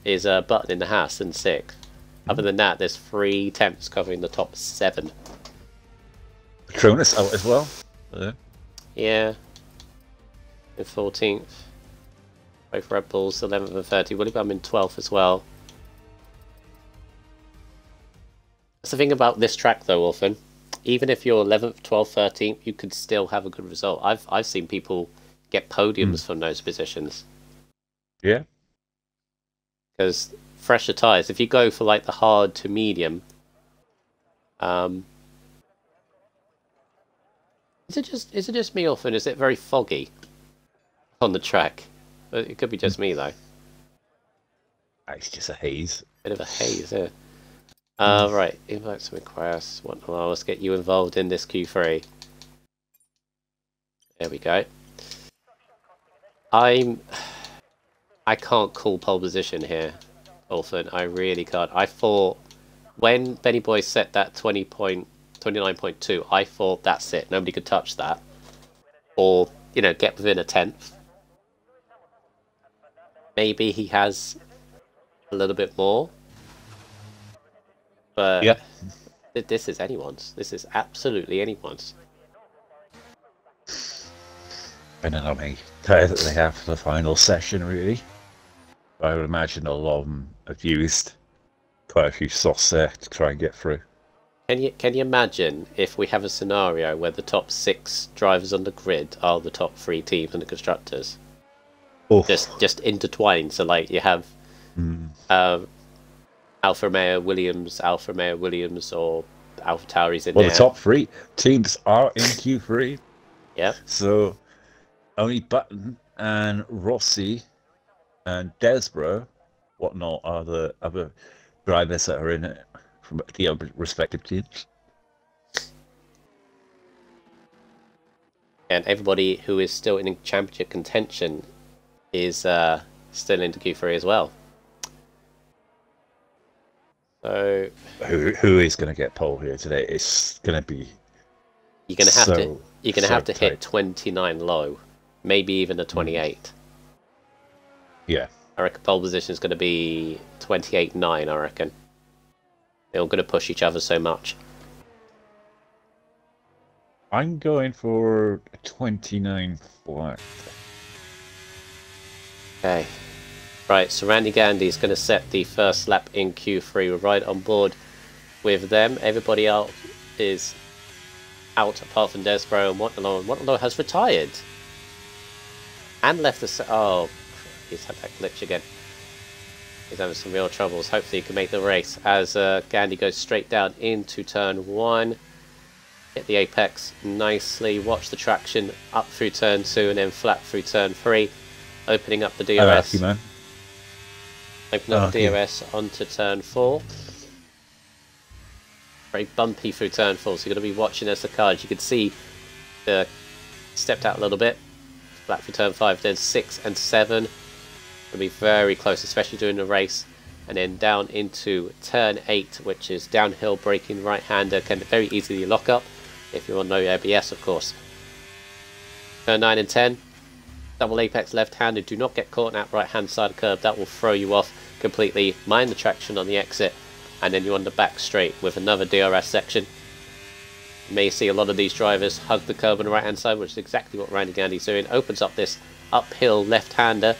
is Button in the house in 6th. Other than that, there's 3 attempts covering the top 7. Patronus out as well. Yeah. In 14th. Both Red Bulls, 11th and 30th. William in 12th as well. That's the thing about this track though, Orphan. Even if you're 11th, 12th, 13th, you could still have a good result. I've seen people get podiums from those positions. Yeah. Because fresher tyres, if you go for like the hard to medium, is it just me, Orphan? Is it very foggy on the track? It could be just me though. It's just a haze. Bit of a haze, yeah. Right, invite some requests. Let's get you involved in this Q3. There we go. I can't call pole position here, Orphan. I really can't. I thought when Benny Boy set that 29.2, I thought that's it. Nobody could touch that, or get within a 10th. Maybe he has a little bit more. But yeah. This is anyone's. This is absolutely anyone's. I don't know how many tires that they have for the final session, really. But I would imagine a lot of them have used quite a few sauce there to try and get through. Can you imagine if we have a scenario where the top 6 drivers on the grid are the top 3 teams and the constructors? Oof. Just intertwined. So like you have Alfa Romeo Williams, or Alpha Tauri's in there. Well, the top 3 teams are in Q3. Yep. So only Button and Rossi and Desborough, whatnot, are the other drivers that are in it from the other respective teams. And everybody who is still in championship contention is still into Q3 as well. So who is going to get pole here today? It's going to be you're going to have to hit 29 low, maybe even a 28. Yeah. I reckon pole position is going to be 28.9, I reckon. They're all going to push each other so much. I'm going for 29 flat. Okay. Right, so Randy Gandy's going to set the first lap in Q3. We're right on board with them. Everybody else is out apart from Desborough and Waterloo. And Waterloo has retired. And left the... Oh, he's had that glitch again. He's having some real troubles. Hopefully he can make the race as Gandy goes straight down into turn 1. Hit the apex nicely. Watch the traction up through turn 2 and then flat through turn 3. Opening up the DRS. Man. Open up the DRS onto turn 4. Very bumpy through turn 4, so you're going to be watching as the cars. You can see stepped out a little bit. Flat through turn 5, then 6 and 7. Going to be very close, especially during the race. And then down into turn 8, which is downhill braking right-hander. Can very easily lock up if you're on no ABS, of course. Turn 9 and 10. Double apex left-hander. Do not get caught in that right-hand side of the curb. That will throw you off completely. Mind the traction on the exit. And then you're on the back straight with another DRS section. You may see a lot of these drivers hug the curb on the right-hand side, which is exactly what Randy Gandy's doing. Opens up this uphill left-hander.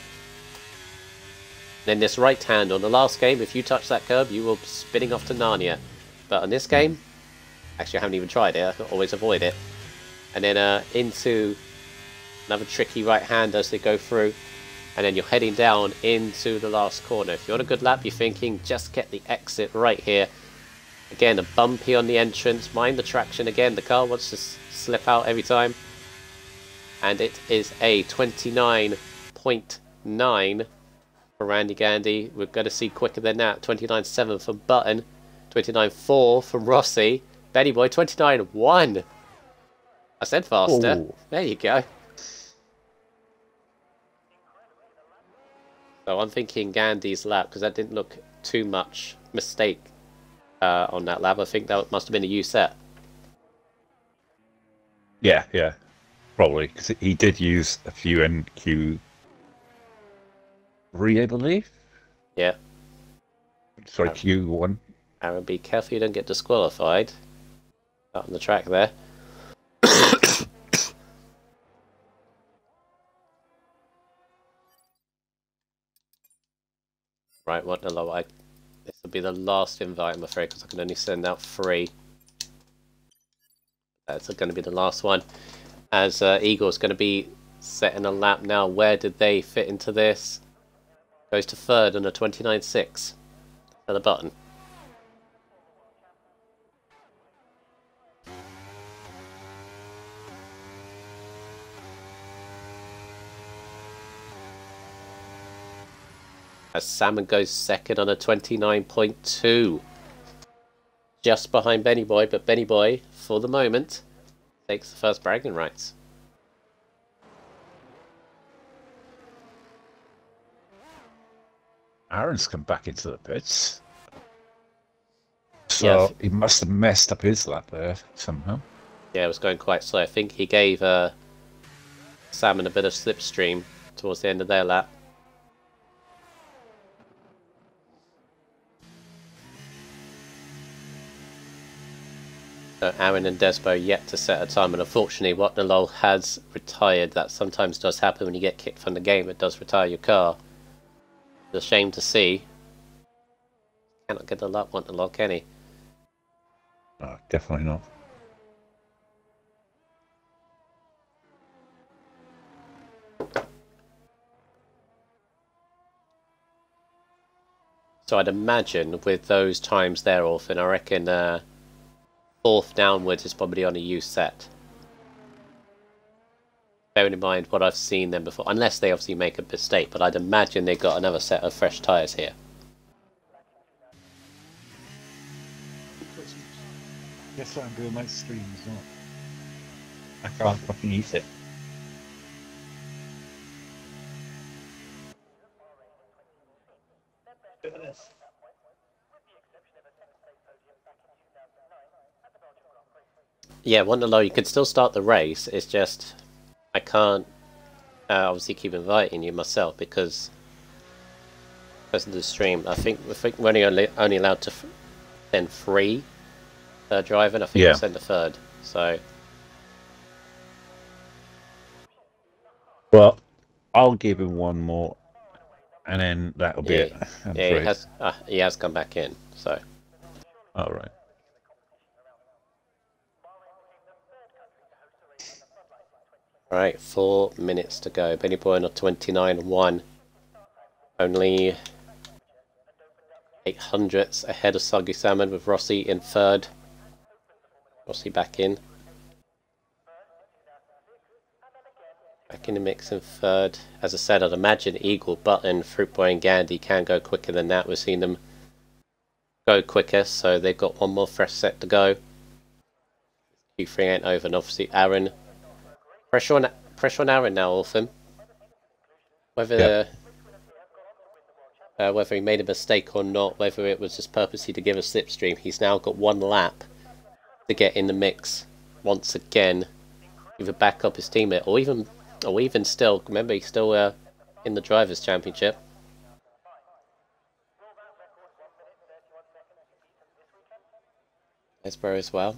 Then this right-hander. On the last game, if you touch that curb, you will be spinning off to Narnia. But on this game, actually I haven't even tried it. I can always avoid it. And then into Another tricky right hand as they go through. And then you're heading down into the last corner. If you're on a good lap, you're thinking, just get the exit right here. Again, a bumpy on the entrance. Mind the traction again. The car wants to slip out every time. And it is a 29.9 for Randy Gandy. We're going to see quicker than that. 29.7 for Button. 29.4 from Rossi. Benny Boy, 29.1. I said faster. Ooh. There you go. So I'm thinking Gandy's lap, because that didn't look too much mistake on that lap. I think that must have been a U set. Yeah, probably, because he did use a few in Q3, I believe. Yeah. Sorry, Q1. Aaron, be careful you don't get disqualified. Out on the track there. Right, what the low? This will be the last invite, I'm afraid, because I can only send out 3. That's going to be the last one. As Eagle's going to be setting a lap now. Where did they fit into this? Goes to 3rd on a 29.6 for the Button. As Salmon goes 2nd on a 29.2. Just behind Benny Boy, but Benny Boy, for the moment, takes the first bragging rights. Aaron's come back into the pits. So he must have messed up his lap there somehow. Yeah, it was going quite slow. I think he gave Salmon a bit of slipstream towards the end of their lap. So Aaron and Desbo yet to set a time, and unfortunately Watnalol has retired. That sometimes does happen when you get kicked from the game. It does retire your car. It's a shame to see. Cannot get the lap Watnalol, can he? No, definitely not. So I'd imagine with those times there, Orphan, I reckon 4th downwards is probably on a U set. Bearing in mind what I've seen them before, unless they obviously make a mistake, but I'd imagine they've got another set of fresh tyres here. Guess what I'm doing my stream as well. I can't fucking eat it. Look at this. Yeah, Wonderlow, you could still start the race. It's just I can't obviously keep inviting you myself because of the stream. I think we're only allowed to send 3 per driver, and I think I sent a 3rd. So, well, I'll give him one more, and then that'll be it. Yeah, he has come back in. So, all right. Alright, 4 minutes to go. Benny Boy on a 29.1. Only 800ths ahead of Soggy Salmon with Rossi in 3rd. Rossi back in. Back in the mix in 3rd. As I said, I'd imagine Eagle, Button, Fruit Boy and Gandy can go quicker than that. We've seen them go quicker, so they've got one more fresh set to go. Q3 ain't over, and obviously Aaron. Pressure on Aaron now, Orphan. Whether whether he made a mistake or not, whether it was just purposely to give a slipstream, he's now got 1 lap to get in the mix once again, either back up his teammate or even still. Remember, he's still in the Drivers' Championship. Esbro as well.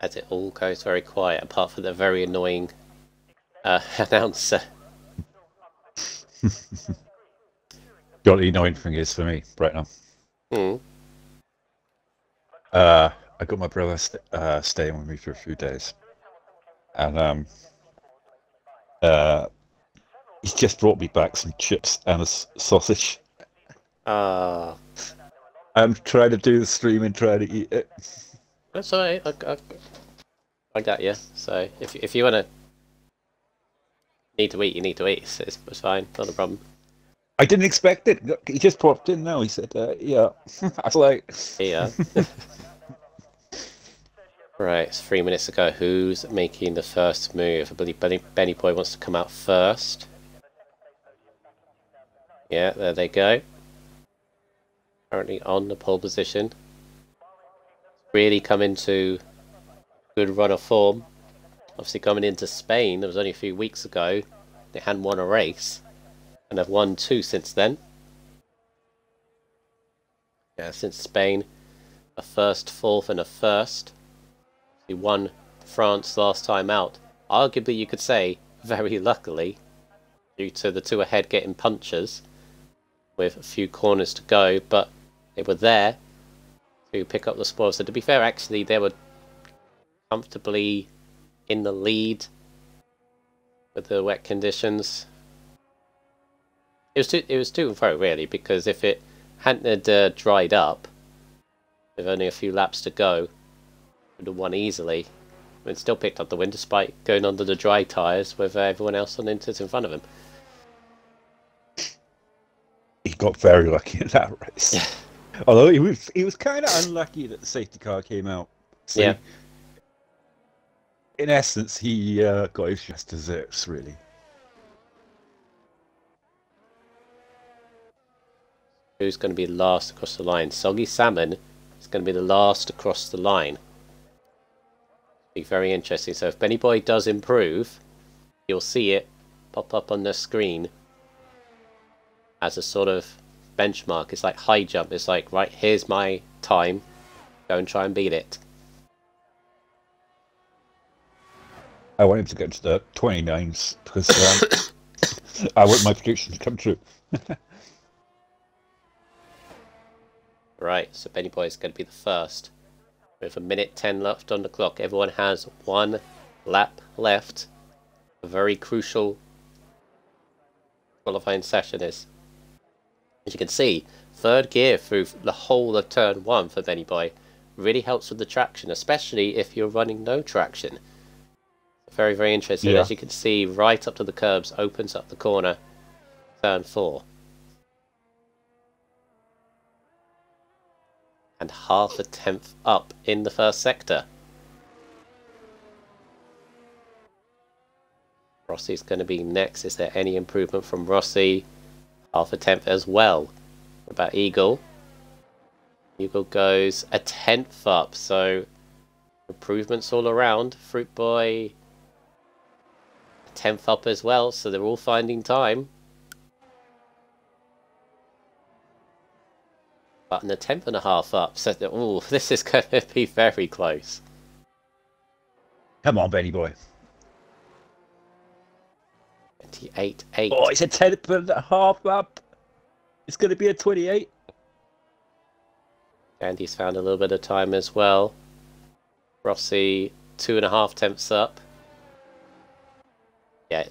As it all goes very quiet, apart from the very annoying announcer. The only annoying thing is for me right now. I got my brother staying with me for a few days, and he just brought me back some chips and a sausage. Ah, I'm trying to do the stream and trying to eat it. that's alright. I got you. So if you wanna need to eat, you need to eat. It's fine. Not a problem. I didn't expect it. He just popped in now. He said, "Yeah." I was like, Yeah. Right, it's 3 minutes ago. Who's making the first move? I believe Benny Boy wants to come out first. Yeah, there they go. Currently on the pole position. Really come into good run of form. Obviously coming into Spain, it was only a few weeks ago. They hadn't won a race. And have won 2 since then. Yeah, since Spain. A first, fourth and a first. He won France last time out. Arguably, you could say, very luckily, due to the 2 ahead getting punches with a few corners to go, but they were there to pick up the spoils. So to be fair, actually, they were comfortably in the lead with the wet conditions. It was to and fro, really, because if it hadn't dried up, with only a few laps to go, would have won easily. But still picked up the win despite going under the dry tyres with everyone else on inters in front of him. he got very lucky in that race. Although he was kind of unlucky that the safety car came out. So Yeah. In essence, he got his just desserts, really. Who's going to be last across the line? Soggy Salmon is going to be the last across the line. Be very interesting. So if Benny Boy does improve, you'll see it pop up on the screen as a sort of benchmark. It's like high jump. It's like, right, here's my time. Go and try and beat it. I want him to get to the 29s because I want my prediction to come true. Right, so Benny Boy is going to be the first. With a minute 10 left on the clock. Everyone has 1 lap left. A very crucial qualifying session is. As you can see, 3rd gear through the whole of turn 1 for Benny Boy really helps with the traction, especially if you're running no traction. Very, very interesting. Yeah. As you can see, right up to the curbs, opens up the corner, turn 4. And half a tenth up in the first sector. Rossi's going to be next. Is there any improvement from Rossi? Half a tenth as well. What about Eagle? Eagle goes a tenth up, so improvements all around. Fruit Boy, a tenth up as well, so they're all finding time. But in a tenth and a half up, so ooh, this is going to be very close. Come on, Benny Boy. 28.8. Oh, it's a 10th and a half up. It's going to be a 28. Andy's found a little bit of time as well. Rossi, 2.5 tenths up. Yeah,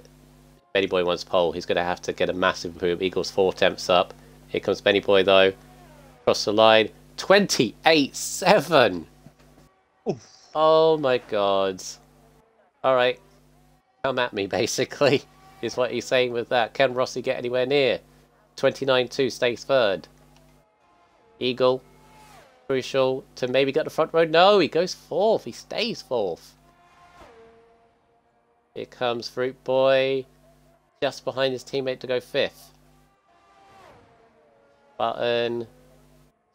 Benny Boy wants pole. He's going to have to get a massive improvement. Eagles 4 tenths up. Here comes Benny Boy though. Across the line. 28.7. Oh my god. Alright. Come at me, basically, is what he's saying with that. Can Rossi get anywhere near? 29.2 stays 3rd. Eagle. Crucial to maybe get the front row. No, he goes 4th. He stays 4th. Here comes Fruit Boy. Just behind his teammate to go 5th. Button.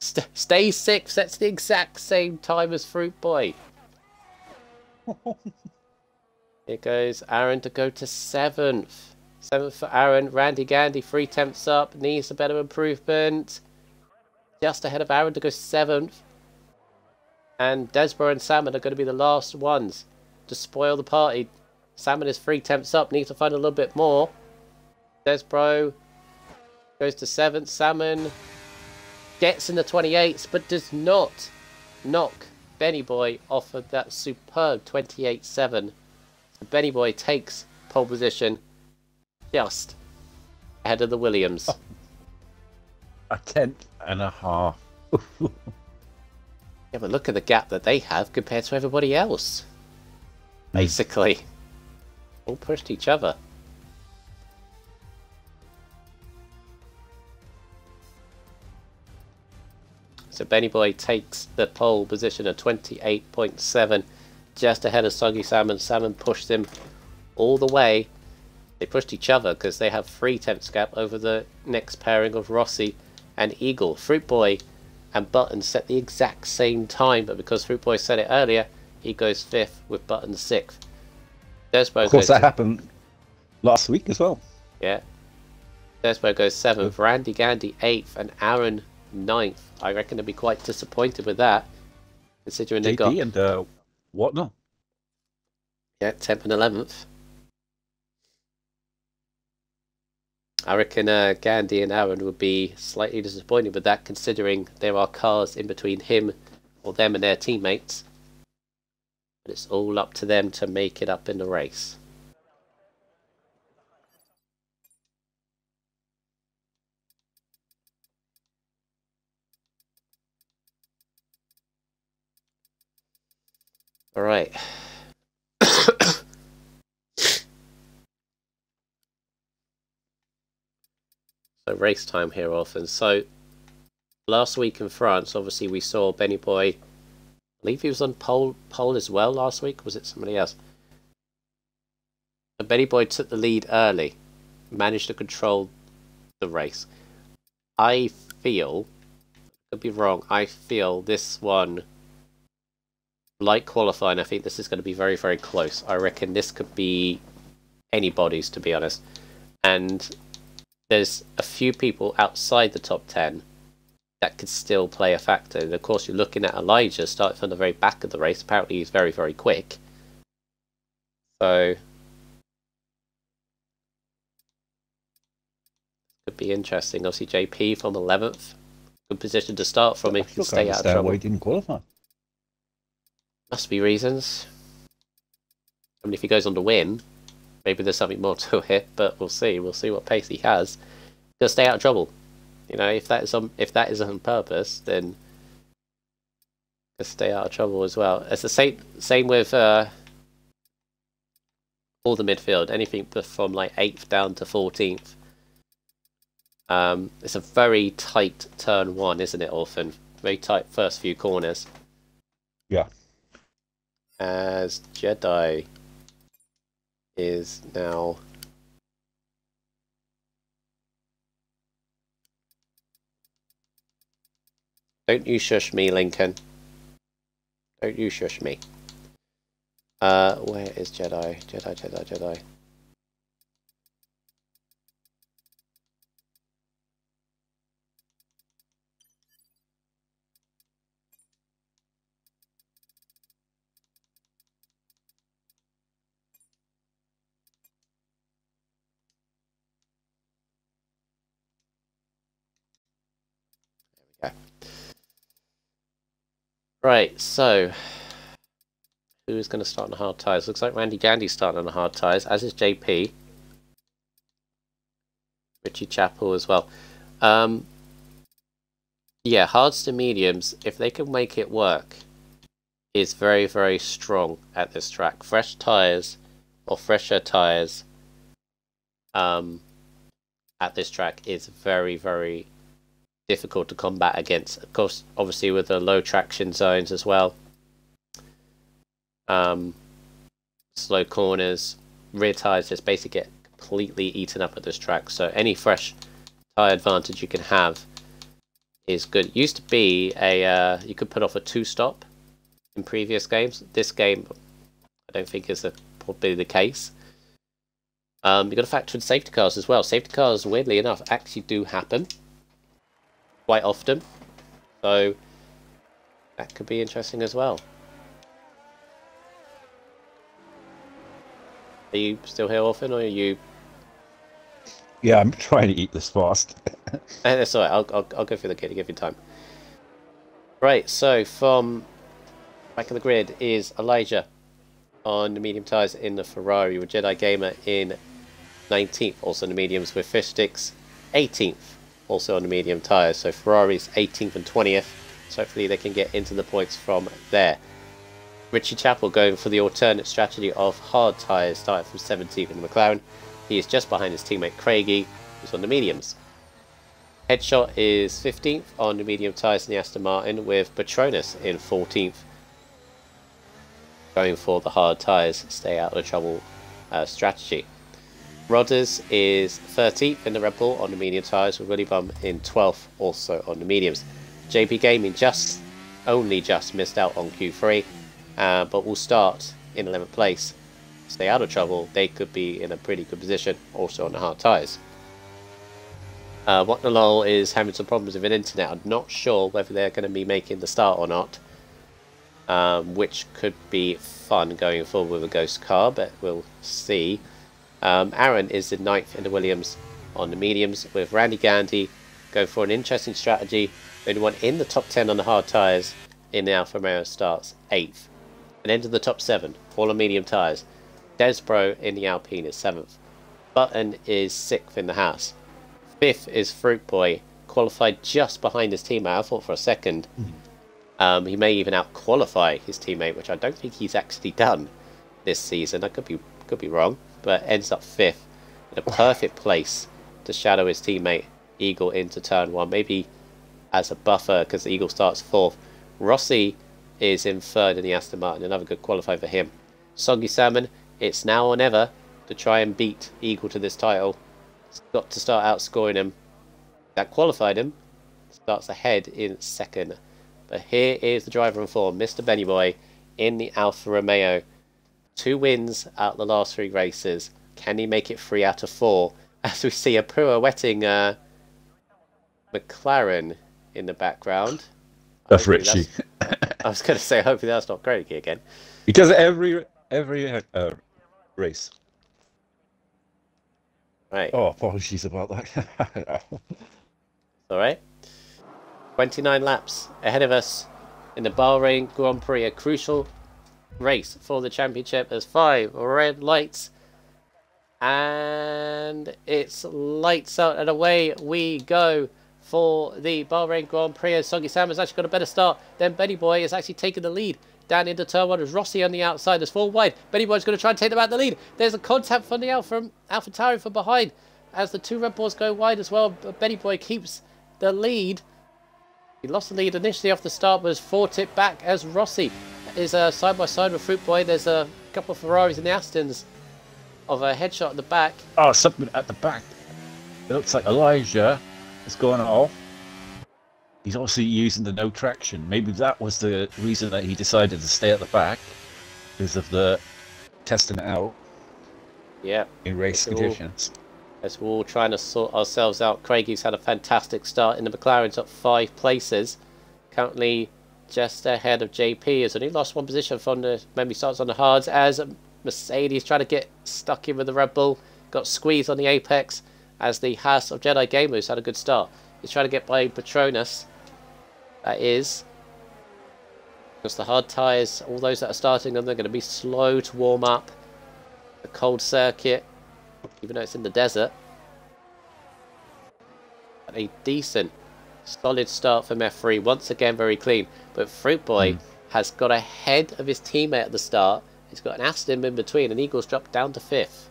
Stays 6th. That's the exact same time as Fruit Boy. Here goes Aaron to go to 7th. 7th for Aaron. Randy Gandy, 3 tenths up. Needs a better improvement. Just ahead of Aaron to go 7th. And Desborough and Salmon are going to be the last ones to spoil the party. Salmon is 3 tenths up. Needs to find a little bit more. Desborough goes to 7th. Salmon gets in the 28s, but does not knock Benny Boy offered that superb 28.7. So Benny Boy takes pole position just ahead of the Williams. A tenth and a half. Yeah, but look at the gap that they have compared to everybody else. Basically. All pushed each other. So Benny Boy takes the pole position at 28.7, just ahead of Soggy Salmon. Salmon pushed him all the way. They pushed each other because they have 3 tenths gap over the next pairing of Rossi and Eagle. Fruit Boy and Button set the exact same time, but because Fruit Boy said it earlier, he goes 5th with Button 6th. Despo of course, that happened last week as well. Yeah. Despo goes 7th, Randy Gandy 8th, and Aaron 9th. I reckon they'll be quite disappointed with that, considering they got... and whatnot. Yeah, 10th and 11th. I reckon Gandhi and Aaron would be slightly disappointed with that, considering there are cars in between him or them and their teammates. But it's all up to them to make it up in the race. All right. So race time here often. So last week in France, obviously we saw Benny Boy. I believe he was on pole as well last week. Was it somebody else? And Benny Boy took the lead early, managed to control the race. I feel, could be wrong, I feel this one, like qualifying, I think this is going to be very, very close. I reckon this could be anybody's, to be honest. And there's a few people outside the top 10 that could still play a factor. And of course, you're looking at Elijah starting from the very back of the race. Apparently, he's very, very quick. So, could be interesting. Obviously, JP from 11th. Good position to start from if you can stay out of trouble. Why he didn't qualify. Must be reasons. I mean, if he goes on to win, maybe there's something more to it, but we'll see. We'll see what pace he has. Just stay out of trouble. You know, if that is on purpose, then just stay out of trouble as well. It's the same with all the midfield. Anything from like 8th down to 14th. It's a very tight turn 1, isn't it? Often very tight first few corners. Yeah. As Jedi is now don't you shush me, Lincoln. Don't you shush me. Where is Jedi? Jedi. Right, so who's going to start on the hard tyres? Looks like Randy Gandy's starting on the hard tyres, as is JP. Richie Chappell as well. Yeah, hards to mediums, if they can make it work, is very, very strong at this track. Fresh tyres, or fresher tyres, at this track is very, very difficult to combat against. Of course, obviously with the low traction zones as well. Slow corners, rear tyres just basically get completely eaten up at this track. So any fresh tyre advantage you can have is good. It used to be a you could put off a 2-stop in previous games. This game, I don't think is probably the case. You've got to factor in safety cars as well. Safety cars, weirdly enough, actually do happen quite often, so that could be interesting as well. Are you still here, Orphan, or are you? Yeah, I'm trying to eat this fast. That's alright. I'll go through the kit to give you time. Right. So from Back of the grid is Elijah on the medium tyres in the Ferrari, with Jedi Gamer in 19th, also on the mediums, with Fish Sticks 18th, also on the medium tyres. So Ferrari's 18th and 20th, so hopefully they can get into the points from there. Richie Chappell going for the alternate strategy of hard tyres, starting from 17th in the McLaren. He is just behind his teammate Craigie, who's on the mediums. Headshot is 15th on the medium tyres in the Aston Martin, with Patronus in 14th. Going for the hard tyres, stay out of trouble strategy. Rodders is 13th in the Red Bull on the medium tyres, with Willy Bum in 12th, also on the mediums. JP Gaming only just missed out on Q3, but will start in 11th place. Stay out of trouble, they could be in a pretty good position, also on the hard tyres. What the lol is having some problems with an internet. I'm not sure whether they're going to be making the start or not, which could be fun going forward with a ghost car, but we'll see. Aaron is in 9th in the Williams on the mediums, with Randy Gandy going for an interesting strategy. The only one in the top 10 on the hard tyres in the Alfa Romeo starts 8th. And into the top 7, all on medium tyres. Desbro in the Alpine is 7th. Button is 6th in the Haas. 5th is Fruit Boy, qualified just behind his teammate. I thought for a second he may even out-qualify his teammate, which I don't think he's actually done this season. I could be wrong, but ends up 5th in a perfect place to shadow his teammate Eagle into turn 1, maybe as a buffer because Eagle starts 4th. Rossi is in 3rd in the Aston Martin, another good qualifier for him. Soggy Salmon, it's now or never to try and beat Eagle to this title. He's got to start outscoring him. That qualified him. Starts ahead in 2nd. But here is the driver in form, Mr. Benny Boy, in the Alfa Romeo. 2 wins out of the last 3 races. Can he make it 3 out of 4? As we see a pirouetting McLaren in the background. That's Richie. I was going to say, hopefully that's not Craigie again. He does it every race. Right. Oh, apologies about that. Alright. 29 laps ahead of us in the Bahrain Grand Prix. A crucial race for the championship. There's 5 red lights. And it's lights out and away we go for the Bahrain Grand Prix. And Soggy Sam has actually got a better start. Then Benny Boy has actually taken the lead. Down into turn 1 is Rossi on the outside. There's 4 wide. Benny Boy's going to try and take them out the lead. There's a contact from the AlphaTauri from behind as the 2 Red Bulls go wide as well. But Benny Boy keeps the lead. He lost the lead initially off the start, but has fought it back as Rossi is side by side with Fruit Boy. There's a couple of Ferraris in the Astons of a headshot at the back. Oh, something at the back. It looks like Elijah is going off. He's obviously using the no traction. Maybe that was the reason that he decided to stay at the back, because of the testing it out. Yeah. In race conditions. As we're all trying to sort ourselves out. Craigie's had a fantastic start in the McLaren's up 5 places. Currently just ahead of JP. Has only lost 1 position from the memory starts on the hards as Mercedes trying to get stuck in with the Red Bull. Got squeezed on the apex as the Haas of Jedi Gamers had a good start. He's trying to get by Patronus. That is. Because the hard tyres, all those that are starting them, they're going to be slow to warm up. The cold circuit, even though it's in the desert. But a decent, solid start from F3. Once again, very clean. But Fruit Boy has got ahead of his teammate at the start. He's got an Aston in between, and Eagles dropped down to 5th.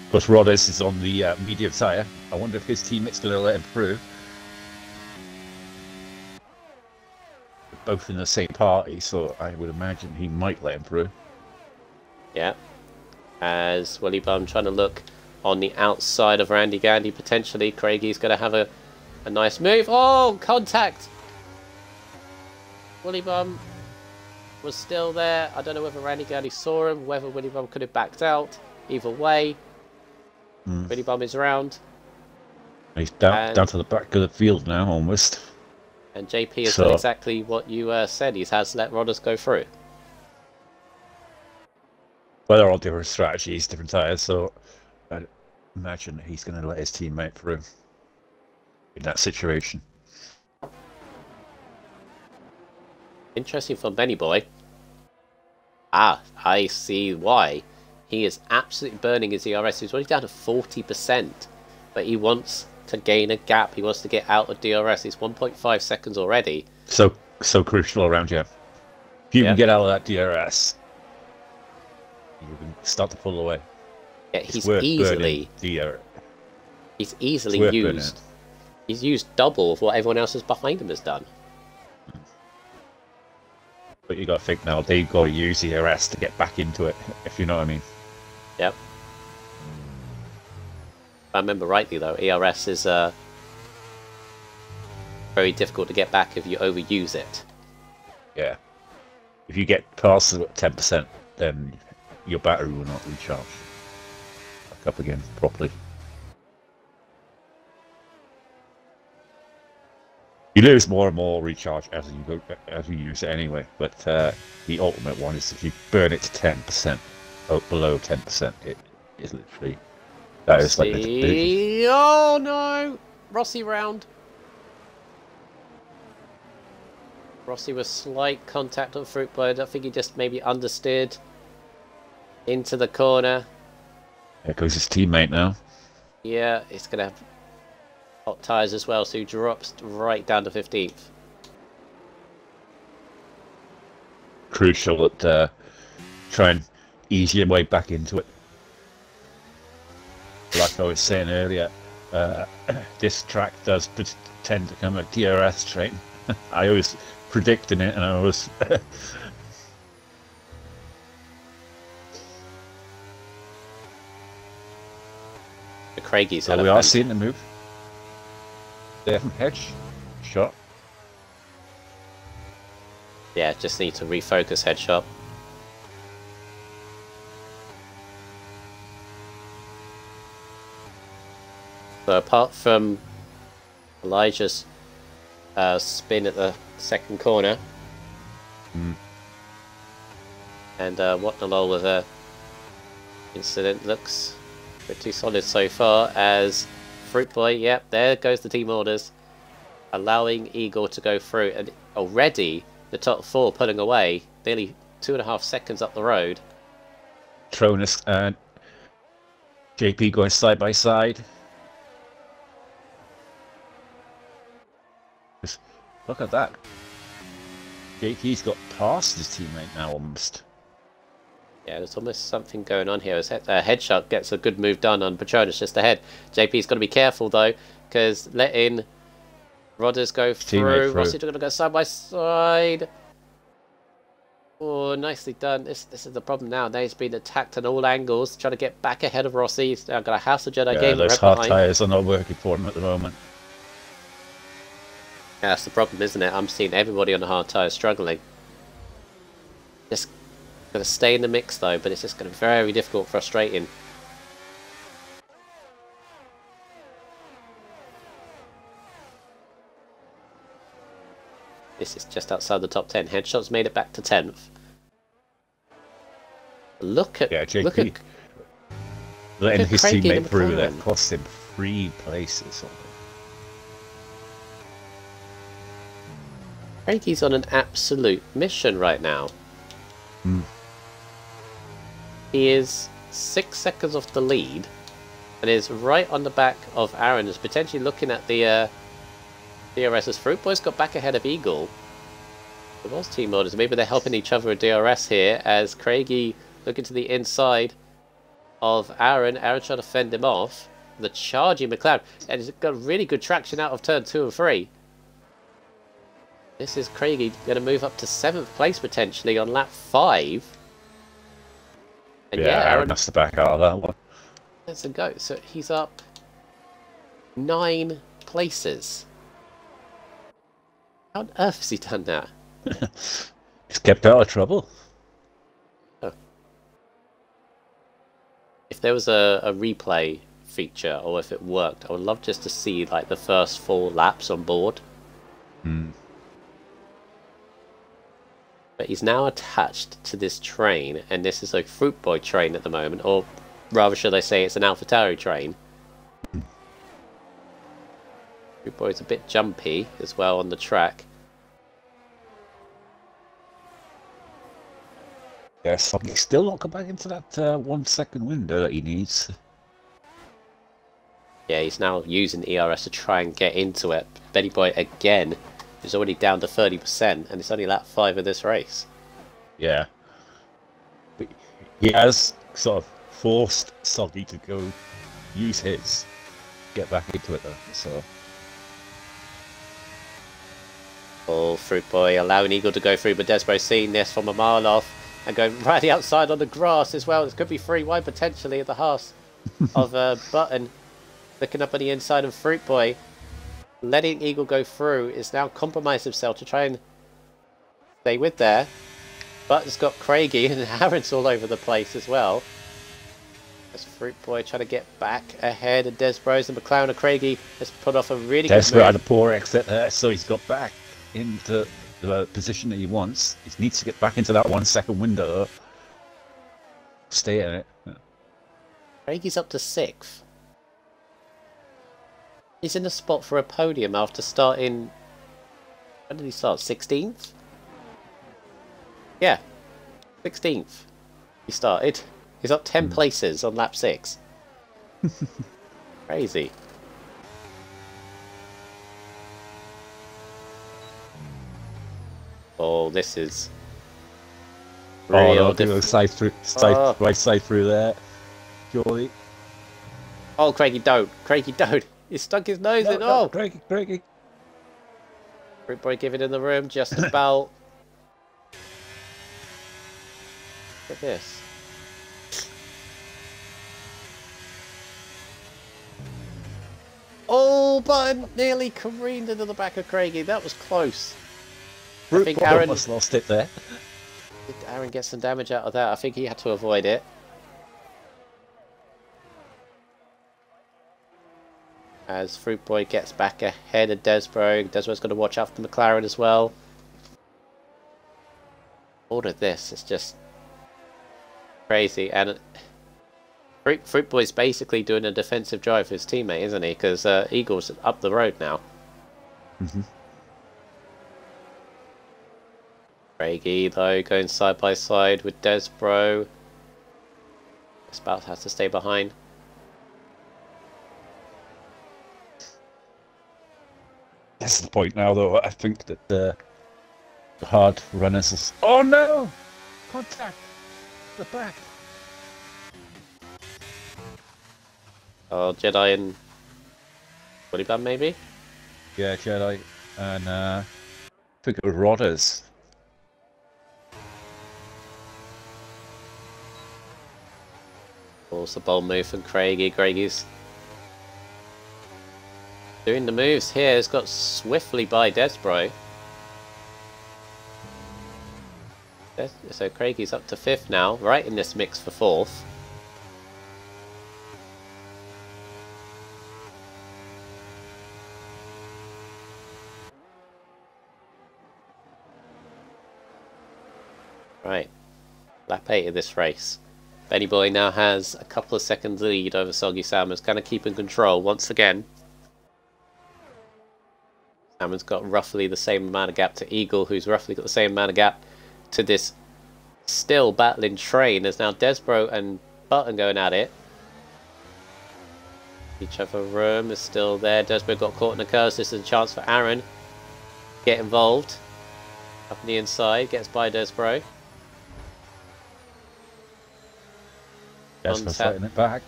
Of course, Rodders is on the medium tyre. I wonder if his teammate's going to let him through. They're both in the same party, so I would imagine he might let him through. Yeah. As Willy Bum trying to look on the outside of Randy Gandy, potentially. Craigie's going to have a nice move. Oh, contact! Willy Bum was still there. I don't know whether Randy Gandy saw him, whether Willy Bum could have backed out. Either way. Willy Bum is around. He's down to the back of the field now, almost. And JP has done exactly what you said. He has let Rodders go through. Well, they're all different strategies, different tyres, so I imagine he's going to let his teammate through. in that situation. Interesting for Benny Boy. Ah, I see why. He is absolutely burning his ERS. He's already down to 40%. But he wants to gain a gap. He wants to get out of DRS. He's 1.5 seconds already. So crucial around here. If you Yeah. can get out of that DRS, you can start to pull away. Yeah, he's easily used. He's used double of what everyone else is behind him has done. But you got to think now, they've got to use the RS to get back into it, if you know what I mean. Yep. If I remember rightly, though, ERS is very difficult to get back if you overuse it. Yeah. If you get past 10%, then your battery will not recharge back up again properly. You lose more and more recharge as you use it anyway. But the ultimate one is if you burn it to 10%, below 10%, it is literally that is like the oh no, Rossi round. Rossi with slight contact on Fruit Boy. I don't think he just maybe understeered into the corner. There goes his teammate now. Yeah, it's gonna have hot tyres as well, so he drops right down to 15th. Crucial that try and ease your way back into it. Like I was saying earlier, this track does tend to become a DRS train. I always predicting it, and I was. Craigie's we are seeing the move. There from Hedge. Shot. Yeah, just need to refocus Headshot. So apart from Elijah's spin at the second corner, and what the lol with a incident looks pretty solid so far as Fruit Boy, yep, there goes the team orders, allowing Eagle to go through, and already the top four pulling away, nearly 2.5 seconds up the road. Tronus and JP going side by side. Just look at that. JP's got past his teammate now almost. Yeah, there's almost something going on here. As Headshot gets a good move done on Patronus just ahead. JP's got to be careful though, because letting Rodders go through. Rossi going to go side by side. Oh, nicely done. This is the problem now. Now he's been attacked on all angles, trying to get back ahead of Rossi. He's now got a House of Jedi game. Those hard tyres are not working for him at the moment. Yeah, that's the problem, isn't it? I'm seeing everybody on the hard tyres struggling. Just going to stay in the mix though, but it's just going to be very difficult, frustrating. This is just outside the top 10. Headshot's made it back to 10th. Look at JP. look at letting his teammate through there that cost him 3 places. Craigie's on an absolute mission right now. He is 6 seconds off the lead and is right on the back of Aaron, is potentially looking at the DRS's. Fruit Boy's got back ahead of Eagle. There was team orders. Maybe they're helping each other with DRS here as Craigie looking to the inside of Aaron. Aaron trying to fend him off. The charging McLeod. And he's got really good traction out of turn 2 and 3. This is Craigie going to move up to 7th place potentially on lap 5. And yeah, Aaron has to back out of that one. Let's go. So he's up 9 places. How on earth has he done that? He's kept out of trouble. Oh. If there was a replay feature, or if it worked, I would love just to see like the first 4 laps on board. But he's now attached to this train, and this is a Fruit Boy train at the moment, or rather should I say it's an AlphaTauri train. Fruit Boy's a bit jumpy as well on the track. Yes, he's still not come back into that 1 second window that he needs. Yeah, he's now using ERS to try and get into it. Benny Boy again is already down to 30%, and it's only lap 5 of this race. Yeah. But he has sort of forced Soggy to go use his, get back into it though, so. Oh, Fruit Boy allowing Eagle to go through, but Desbro seeing this from a mile off and going right the outside on the grass as well. This could be free wide potentially at the hearse of Button. Looking up on the inside of Fruit Boy. Letting Eagle go through is now compromised himself to try and stay with there. Button's got Craigie and Aaron's all over the place as well. As Fruit Boy trying to get back ahead of Desbros and McLaren and Craigie has put off a really good move. Desbro had a poor exit there, so he's got back into the position that he wants. He needs to get back into that 1 second window. Stay in it. Craigie's up to 6th. He's in the spot for a podium after starting... When did he start? 16th? Yeah. 16th. He started. He's up 10 places on lap 6. Crazy. Oh, this is... Real right side through there. Surely. Oh, Craigie, don't. Craigie, don't. He stuck his nose in. Oh, Craigie. Fruit Boy giving in the room just about. Look at this. Oh, Button nearly careened into the back of Craigie. That was close. I think Aaron almost lost it there. Did Aaron get some damage out of that? I think he had to avoid it. As Fruit Boy gets back ahead of Desbro. Desbro's going to watch out for McLaren as well. All of this is just crazy. And Fruit Boy's basically doing a defensive drive for his teammate, isn't he? Because Eagle's up the road now. Craigie, though, going side by side with Desbro. Spout has to stay behind. That's the point now, though. I think that the hard runners is... Oh no! Contact! The back! Oh, Jedi and Bullyban, maybe? Yeah, Jedi and I think it was Rodders. Also, bold move from Craigie. Craigie's doing the moves here. He's got swiftly by Desbro. So Craigie's up to 5th now, right in this mix for 4th. Right, lap 8 of this race. Benny Boy now has a couple of seconds lead over Soggy Salmon's, kind of keeping control once again. Salmon's got roughly the same amount of gap to Eagle, who's roughly got the same amount of gap to this still battling train. There's now Desbro and Button going at it. Each other room is still there. Desbro got caught in the curves. This is a chance for Aaron to get involved. Up on the inside, gets by Desbro. Desbro's fighting it back.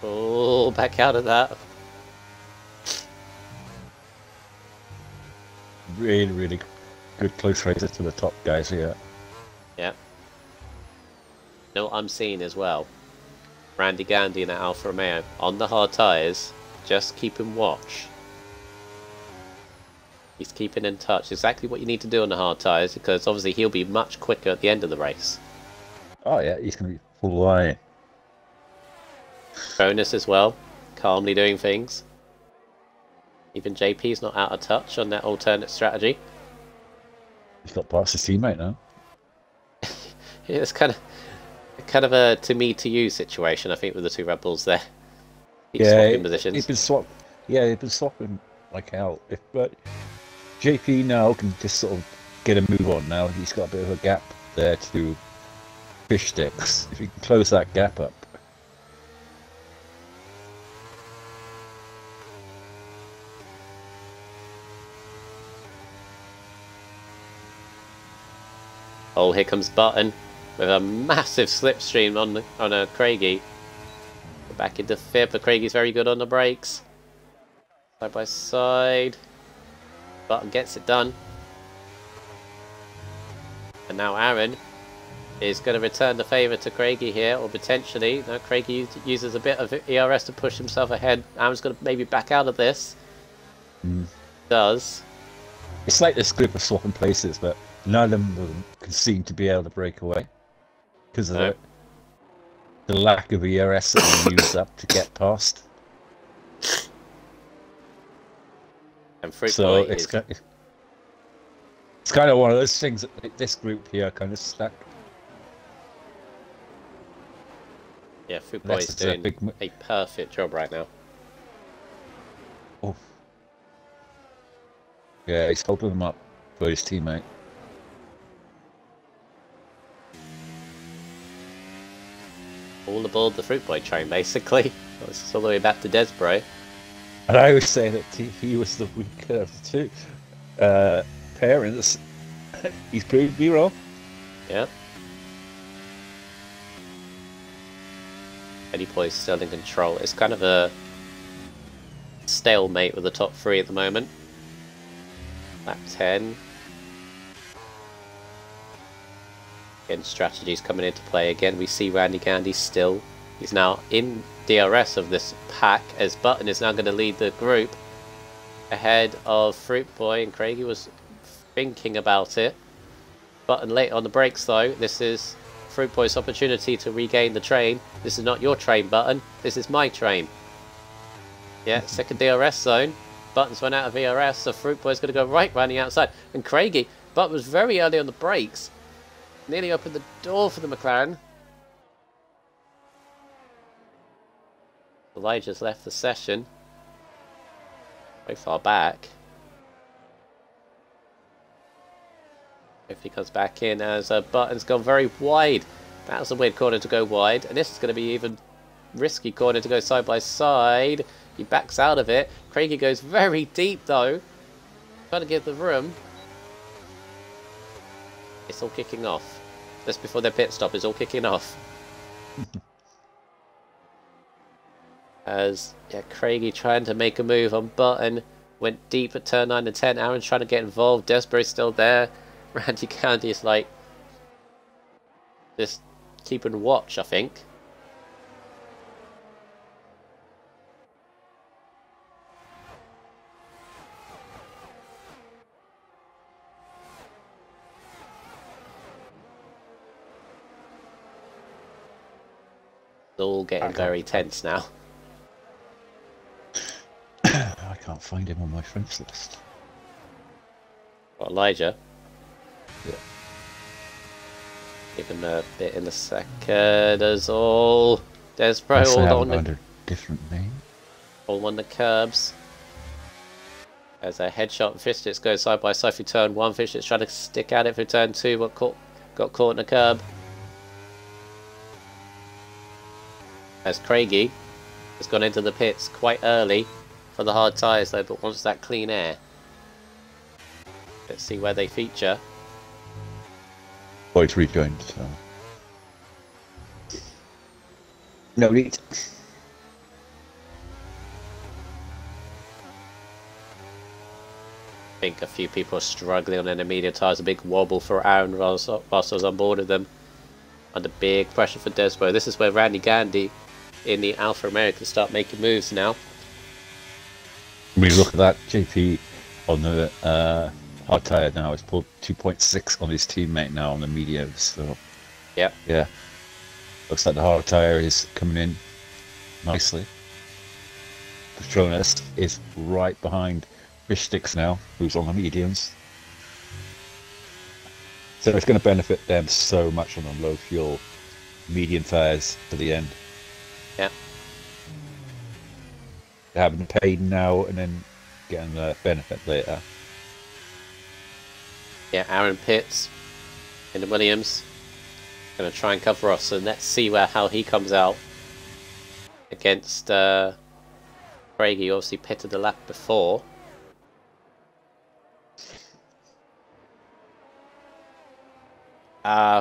Oh, back out of that. Really, really good close races to the top guys here. Yeah. You know what I'm seeing as well? Randy Gandy and Alfa Romeo on the hard tyres, just keeping watch. He's keeping in touch. Exactly what you need to do on the hard tyres, because obviously he'll be much quicker at the end of the race. Oh yeah, he's going to be full line. Bonus as well, calmly doing things. Even JP's not out of touch on that alternate strategy. He's got past his teammate now. Yeah, it's kind of a to me to you situation, I think, with the two Red Bulls there. Keep swapping positions. He's been swapping. Yeah, he's been swapping like hell. If but JP now can just sort of get a move on now. He's got a bit of a gap there to fish sticks. If he can close that gap up. Oh, here comes Button with a massive slipstream on a Craigie. Back into fifth, but Craigie's very good on the brakes. Side by side. Button gets it done. And now Aaron is going to return the favour to Craigie here, or potentially. No, Craigie uses a bit of ERS to push himself ahead. Aaron's going to maybe back out of this. Does. It's like this group of swapping places, but none of them can seem to be able to break away because of the lack of ERS that they use up to get past. And Fruit So Boy it's kind of one of those things that this group here kind of stuck. Yeah, Fruit Boy is doing a perfect job right now. Oh. Yeah, he's helping them up for his teammate. All aboard the Fruit Boy train, basically. It's all the way back to Desbro. And I always say that he was the weaker of the two parents. He's proved me wrong. Yeah. Eddie Boy's still in control. It's kind of a stalemate with the top three at the moment. Lap 10. Again, strategies coming into play again. We see Randy Gandy still. He's now in DRS of this pack, as Button is now going to lead the group ahead of Fruit Boy, and Craigie was thinking about it. Button late on the brakes though. This is Fruit Boy's opportunity to regain the train. This is not your train, Button. This is my train. Yeah, second DRS zone. Button's run out of ERS, so Fruit Boy's going to go right round the outside. And Craigie, Button was very early on the brakes. Nearly opened the door for the McLaren. Elijah's left the session. Very far back. If he comes back in as Button's gone very wide. That was a weird corner to go wide. And this is going to be even risky corner to go side by side. He backs out of it. Craigie goes very deep though. Trying to give the room. It's all kicking off. Just before their pit stop, it's all kicking off. As Craigie trying to make a move on Button. Went deep at turn 9 and 10. Aaron's trying to get involved. Desborough's still there. Randy County is like just keeping watch, I think. It's all getting very tense now. I can't find him on my friends list. What, Elijah? Yeah. Give him a bit in a second as all. Desbro all on under different name. All on the curbs. As a headshot, Fishsticks goes side by side through turn 1. Fishsticks trying to stick at it through turn 2, but got caught in the curb. As Craigie has gone into the pits quite early for the hard tyres though, but wants that clean air. Let's see where they feature. Boyd's rejoined, so no need. I think a few people are struggling on their medium tyres. A big wobble for Aaron whilst I was on board with them. Under big pressure for Desbro. This is where Randy Gandy in the Alpha America start making moves now. When we look at that, JP on the hard tyre now has pulled 2.6 on his teammate now on the mediums. So Yep. yeah, looks like the hard tyre is coming in nicely. Patronus is right behind Fishsticks now, who's on the mediums. So it's going to benefit them so much on the low fuel medium tyres to the end. Yep. They're having to pay now and then getting the benefit later. Yeah, Aaron Pitts in the Williams. Going to try and cover off, so let's see how he comes out against Craig. He obviously pitted the lap before.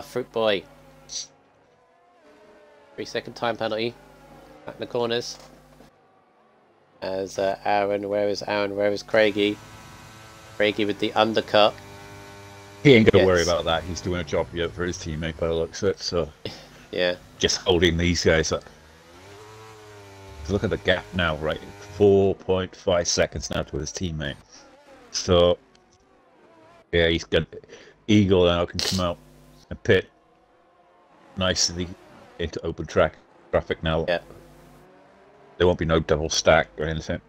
Fruit Boy. 3-second time penalty. Back in the corners. As Aaron, where is Aaron? Where is Craigie? Craigie with the undercut. He ain't gonna worry about that. He's doing a job yet for his teammate by the looks of it. So yeah, just holding these guys up. Look at the gap now, right? 4.5 seconds now to his teammate. So yeah, he's got Eagle now can come out and pit nicely into open traffic now. Yeah. There won't be no double stack or anything.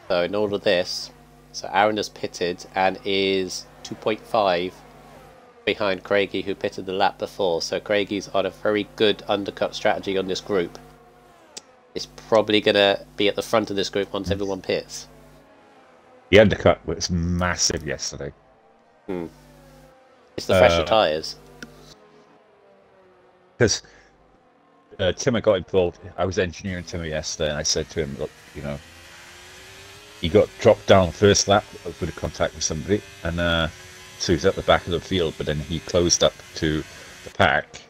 So in all of this, so Aaron has pitted and is 2.5 behind Craigie, who pitted the lap before. So Craigie's on a very good undercut strategy on this group. It's probably going to be at the front of this group once everyone pits. The undercut was massive yesterday. It's the fresher tyres. Because Timmer got involved. I was engineering Timmer yesterday, and I said to him, look, you know, he got dropped down first lap with a contact with somebody, and so he was at the back of the field, but then he closed up to the pack.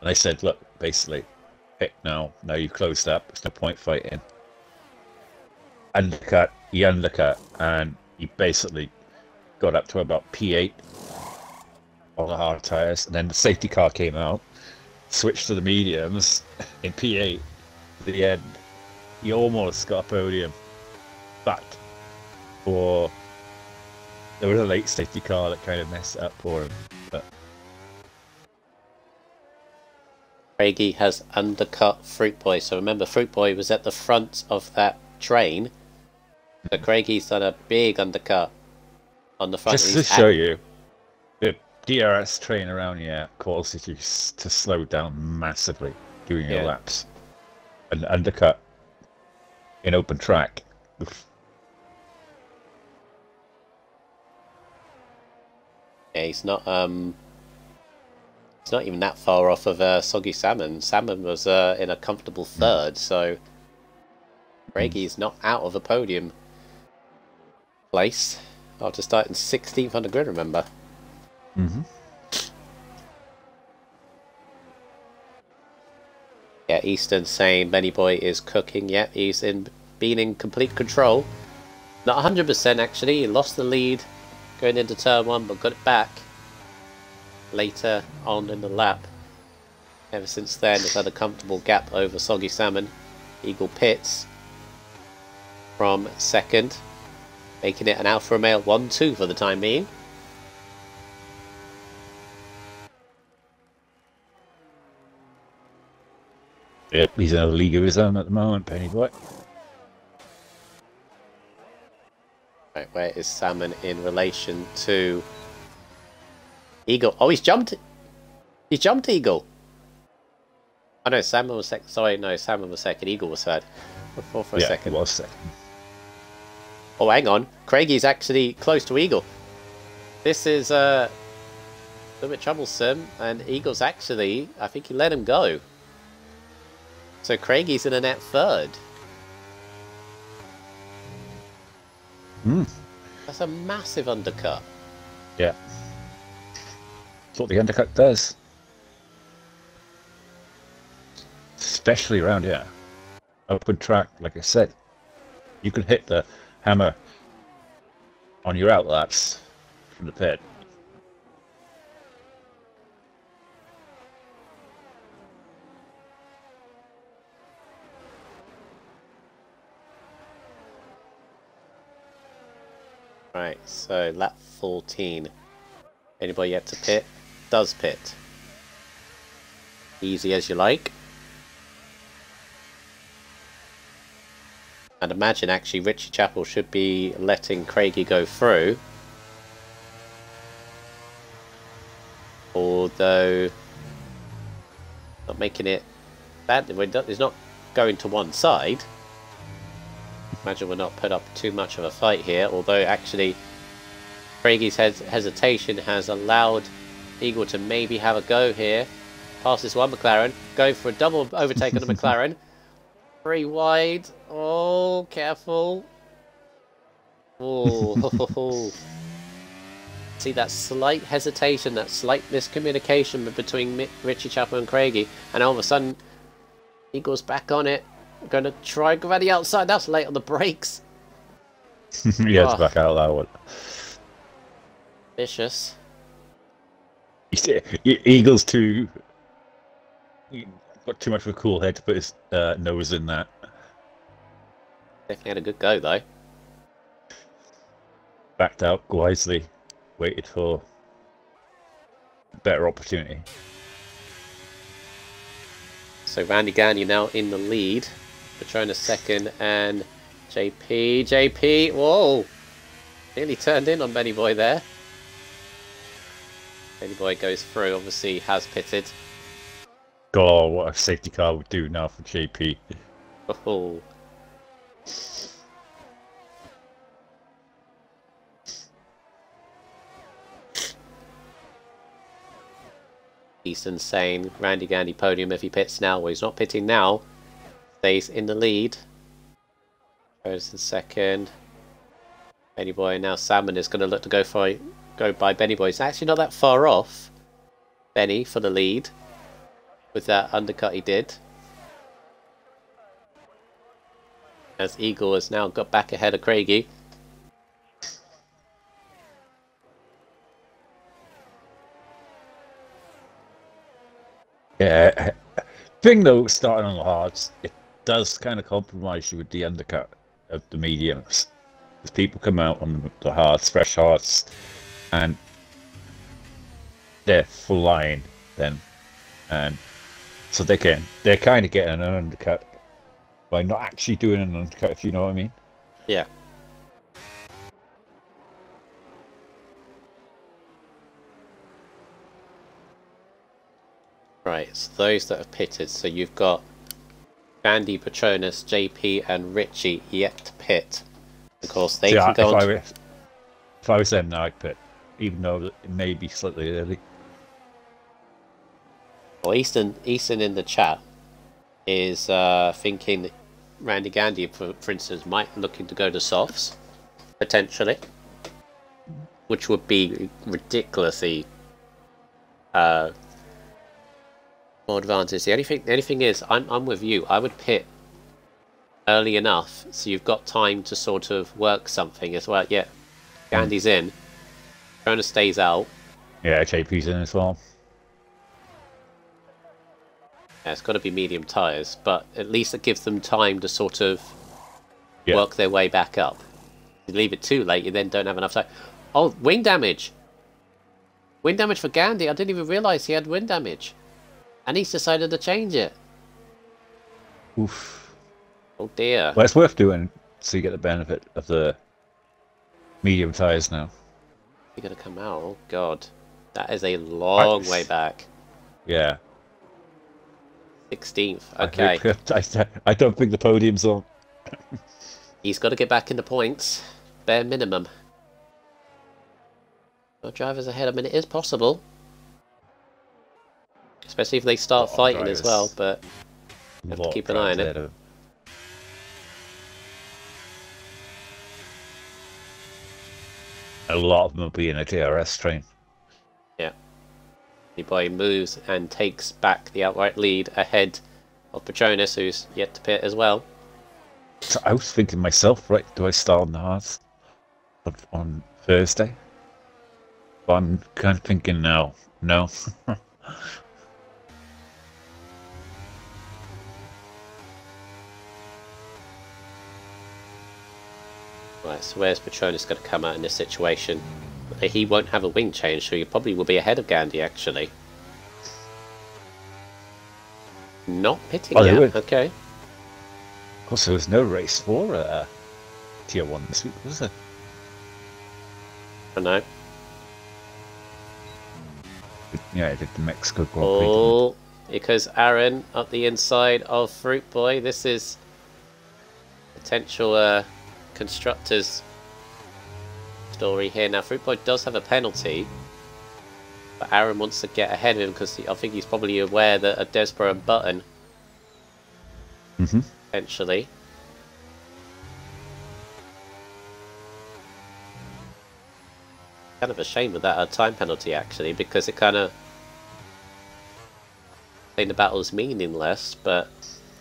And I said, look, basically, pick now you've closed up, there's no point fighting. He undercut, and he basically got up to about P8 on the hard tyres, and then the safety car came out, switched to the mediums in P8 at the end. He almost got a podium, but there was a late safety car that kind of messed it up for him. But Craigie has undercut Fruit Boy. So remember, Fruit Boy was at the front of that train. So Craigie's done a big undercut on the front. Just to show you, the DRS train around here causes you to slow down massively during your laps. An undercut in open track. Yeah, he's not even that far off of Soggy Salmon. Salmon was in a comfortable third, so Craigie's not out of a podium place after starting 16th on the grid, remember? Yeah, Easton saying Benny Boy is cooking. Yeah, he's been in complete control. Not 100% actually. He lost the lead going into turn 1, but got it back later on in the lap. Ever since then, has had a comfortable gap over Soggy Salmon. Eagle pits from second, making it an Alfa Romeo 1-2 for the time being. Yep, he's in a league of his own at the moment, Penny Boy. Right, where is Salmon in relation to Eagle? Oh, he's jumped! He jumped Eagle! Oh no, Salmon was second. Sorry, no, Salmon was second. Eagle was third. For a second. He was second. Oh, hang on. Craigie's actually close to Eagle. This is a little bit troublesome, and Eagle's actually, I think he let him go. So Craigie's in a net third. That's a massive undercut. Yeah. That's what the undercut does. Especially around here. Open track, like I said. You can hit the hammer on your outlaps from the pit. Right, so lap 14. Anybody yet to pit? Does pit. Easy as you like. And imagine actually Richie Chappell should be letting Craigie go through. Although not making it That is not going to one side. Imagine we're not put up too much of a fight here, although actually Craigie's hesitation has allowed Eagle to maybe have a go here. Passes one McLaren, going for a double overtake on the McLaren. 3 wide. Oh, careful. Oh, see that slight hesitation, that slight miscommunication between Richie Chapel and Craigie, and all of a sudden Eagle's back on it. Going to try and go around the outside. That's late on the brakes. Yeah, it's back out that one. Vicious. You see, Eagles too. Got too much of a cool head to put his nose in that. Definitely had a good go though. Backed out wisely. Waited for a better opportunity. So Randy Gandhi now in the lead. Petronas second and JP. Whoa! Nearly turned in on Benny Boy there. Benny Boy goes through, obviously has pitted. God, what a safety car would do now for JP. Oh. Easton saying Randy Gandhi podium if he pits now. Well, he's not pitting now. Stays in the lead. Goes in second. Benny Boy now. Salmon is going to look to go by Benny Boy. He's actually not that far off Benny for the lead with that undercut he did. As Eagle has now got back ahead of Craigie. Yeah, thing though, starting on the hards, it does kind of compromise you with the undercut of the mediums. Because people come out on the hards, fresh hards, and they're flying then, and so they're kind of getting an undercut by not actually doing an undercut, if you know what I mean. Yeah. Right, so those that have pitted, so you've got Andy, Petronas, JP and Richie yet to pit. Of course, they can go on. If I was them now, I'd pit, even though it may be slightly early. Well, Easton in the chat is thinking that Randy Gandhi, for instance, might looking to go to softs, potentially. Which would be ridiculously more advantage. The only thing is, I'm with you. I would pit early enough so you've got time to sort of work something as well. Yeah, Gandhi's in. Corona stays out. Yeah, JP's in as well. Yeah, it's got to be medium tyres, but at least it gives them time to sort of work their way back up. If you leave it too late, you then don't have enough time. Oh, wing damage! Wind damage for Gandhi. I didn't even realise he had wind damage. And he's decided to change it. Oof. Oh dear. Well, it's worth doing so you get the benefit of the medium tyres now. You're going to come out? Oh god. That is a long way back. Yeah. 16th. Okay. I don't think the podium's on. He's got to get back in the points. Bare minimum. No drivers ahead. I mean, it is possible. Especially if they start fighting as well, but you have to keep an eye on it. A lot of them will be in a DRS train. Yeah. Anybody moves and takes back the outright lead ahead of Petronas, who's yet to pit as well. So I was thinking myself, right, do I start on the hards on Thursday? But I'm kind of thinking no. Right, so where's Petronas going to come out in this situation? He won't have a wing change, so he probably will be ahead of Gandhi, actually. Not pitting yet, okay. Of course, there was no race for Tier 1 this week, was there? I know. Yeah, I did the Mexico Grand Prix. Oh, because Aaron up the inside of Fruit Boy. This is potential constructors story here. Now Fruit Boy does have a penalty, but Aaron wants to get ahead of him because I think he's probably aware that a Desborough and Button potentially. Kind of a shame with that time penalty actually, because it kind of made the battle's meaningless, but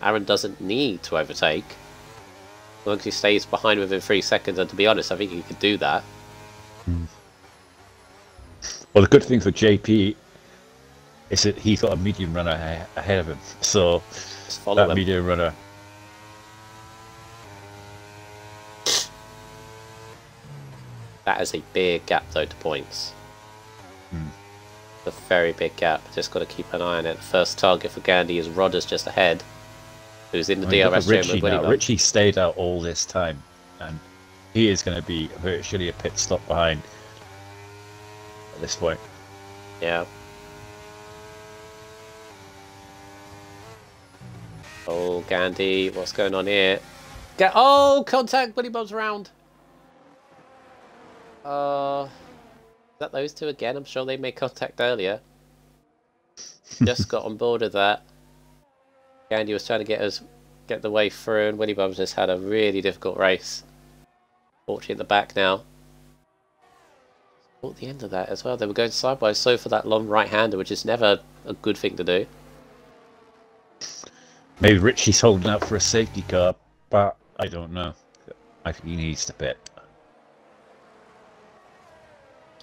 Aaron doesn't need to overtake. As long as he stays behind within 3 seconds, and to be honest, I think he could do that. Well, the good thing for JP is that he's got a medium runner ahead of him, so Just follow that him. medium runner. That is a big gap though to points. A very big gap. Just got to keep an eye on it. The first target for Gandhi is Rodders just ahead, who's in the DRS chain with Willie. Richie stayed out all this time, and he is going to be virtually a pit stop behind at this point. Yeah. Oh, Gandhi, what's going on here? Oh, contact! Willie Bob's round. Is that those two again? I'm sure they made contact earlier. Just got on board of that. Gandhi was trying to get the way through, and Willie Bob's just had a really difficult race. Fortunately at the back now. Caught the end of that as well. They were going side by side for that long right-hander, which is never a good thing to do. Maybe Richie's holding out for a safety car, but I don't know. I think he needs to pit.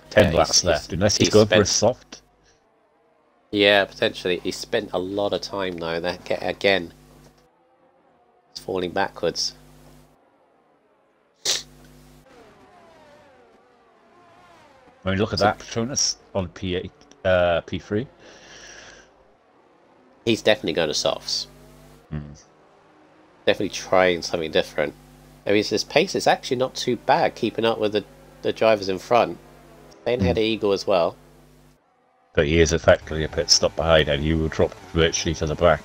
10 laps left, unless he's going for a soft. Yeah, potentially. He spent a lot of time though. That again, it's falling backwards. I mean, look at that, Patronus on P8, P3. He's definitely going to softs. Definitely trying something different. I mean, his pace is actually not too bad, keeping up with the drivers in front. Staying ahead of Eagle as well. But he is effectively a pit stop behind, and he will drop virtually to the back.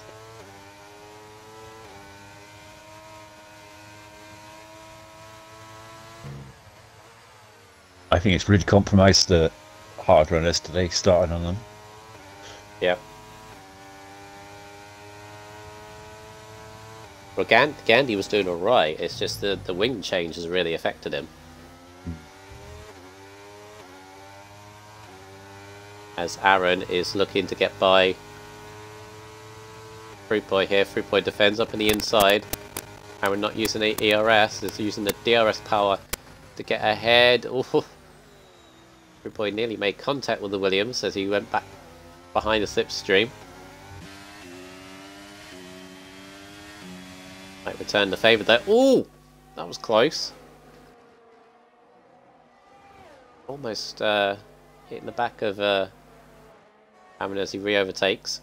I think it's really compromised the hard runners today, starting on them. Yeah. Well, Gandhi was doing alright, it's just the wing change has really affected him. As Aaron is looking to get by Fruit Boy here. Fruit Boy defends up in the inside. Aaron not using the ERS, is using the DRS power to get ahead. Ooh. Fruit Boy nearly made contact with the Williams as he went back behind the slipstream. Might return the favour there. Ooh! That was close. Almost hitting the back of Aaron as he re-overtakes.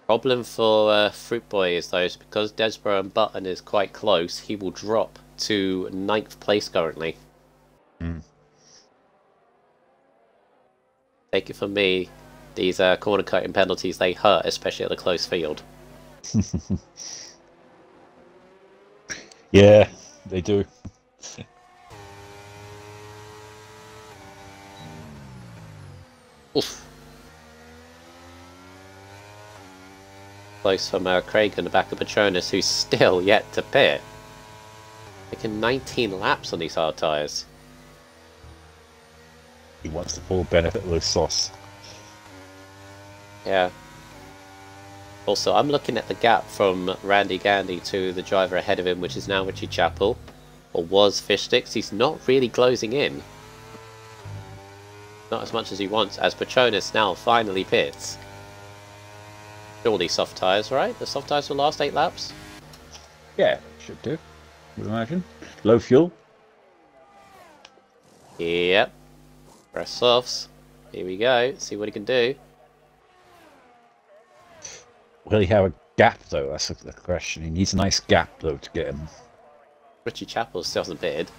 Problem for Fruit Boy is though, is because Desborough and Button is quite close, he will drop to 9th place currently. Take it from me, these corner cutting penalties, they hurt, especially at a close field. Yeah, they do. Oof. Close from Craig in the back of Patronus, who's still yet to pit. Making 19 laps on these hard tyres. He wants the full benefit of the sauce. Yeah. Also, I'm looking at the gap from Randy Gandy to the driver ahead of him, which is now Richie Chappell, or was Fish Sticks. He's not really closing in. Not as much as he wants, as Patronus now finally pits. Surely soft tyres, right? The soft tyres will last 8 laps? Yeah, should do, would imagine. Low fuel. Yep. Press softs. Here we go. See what he can do. Will he have a gap though? That's the question. He needs a nice gap though to get him. Richie Chappell still hasn't pitted.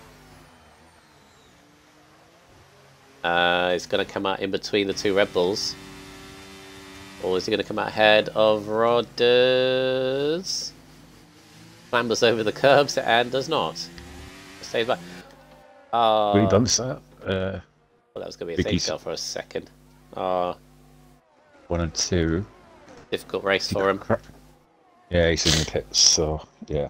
He's going to come out in between the two Red Bulls. Or is he going to come out ahead of Rodders? Clambers over the curbs and does not. Stays back. Really bumps that. Well, that was going to be a safety car for a second. 1 and 2. Difficult race for him. Yeah, he's in the pits, so yeah.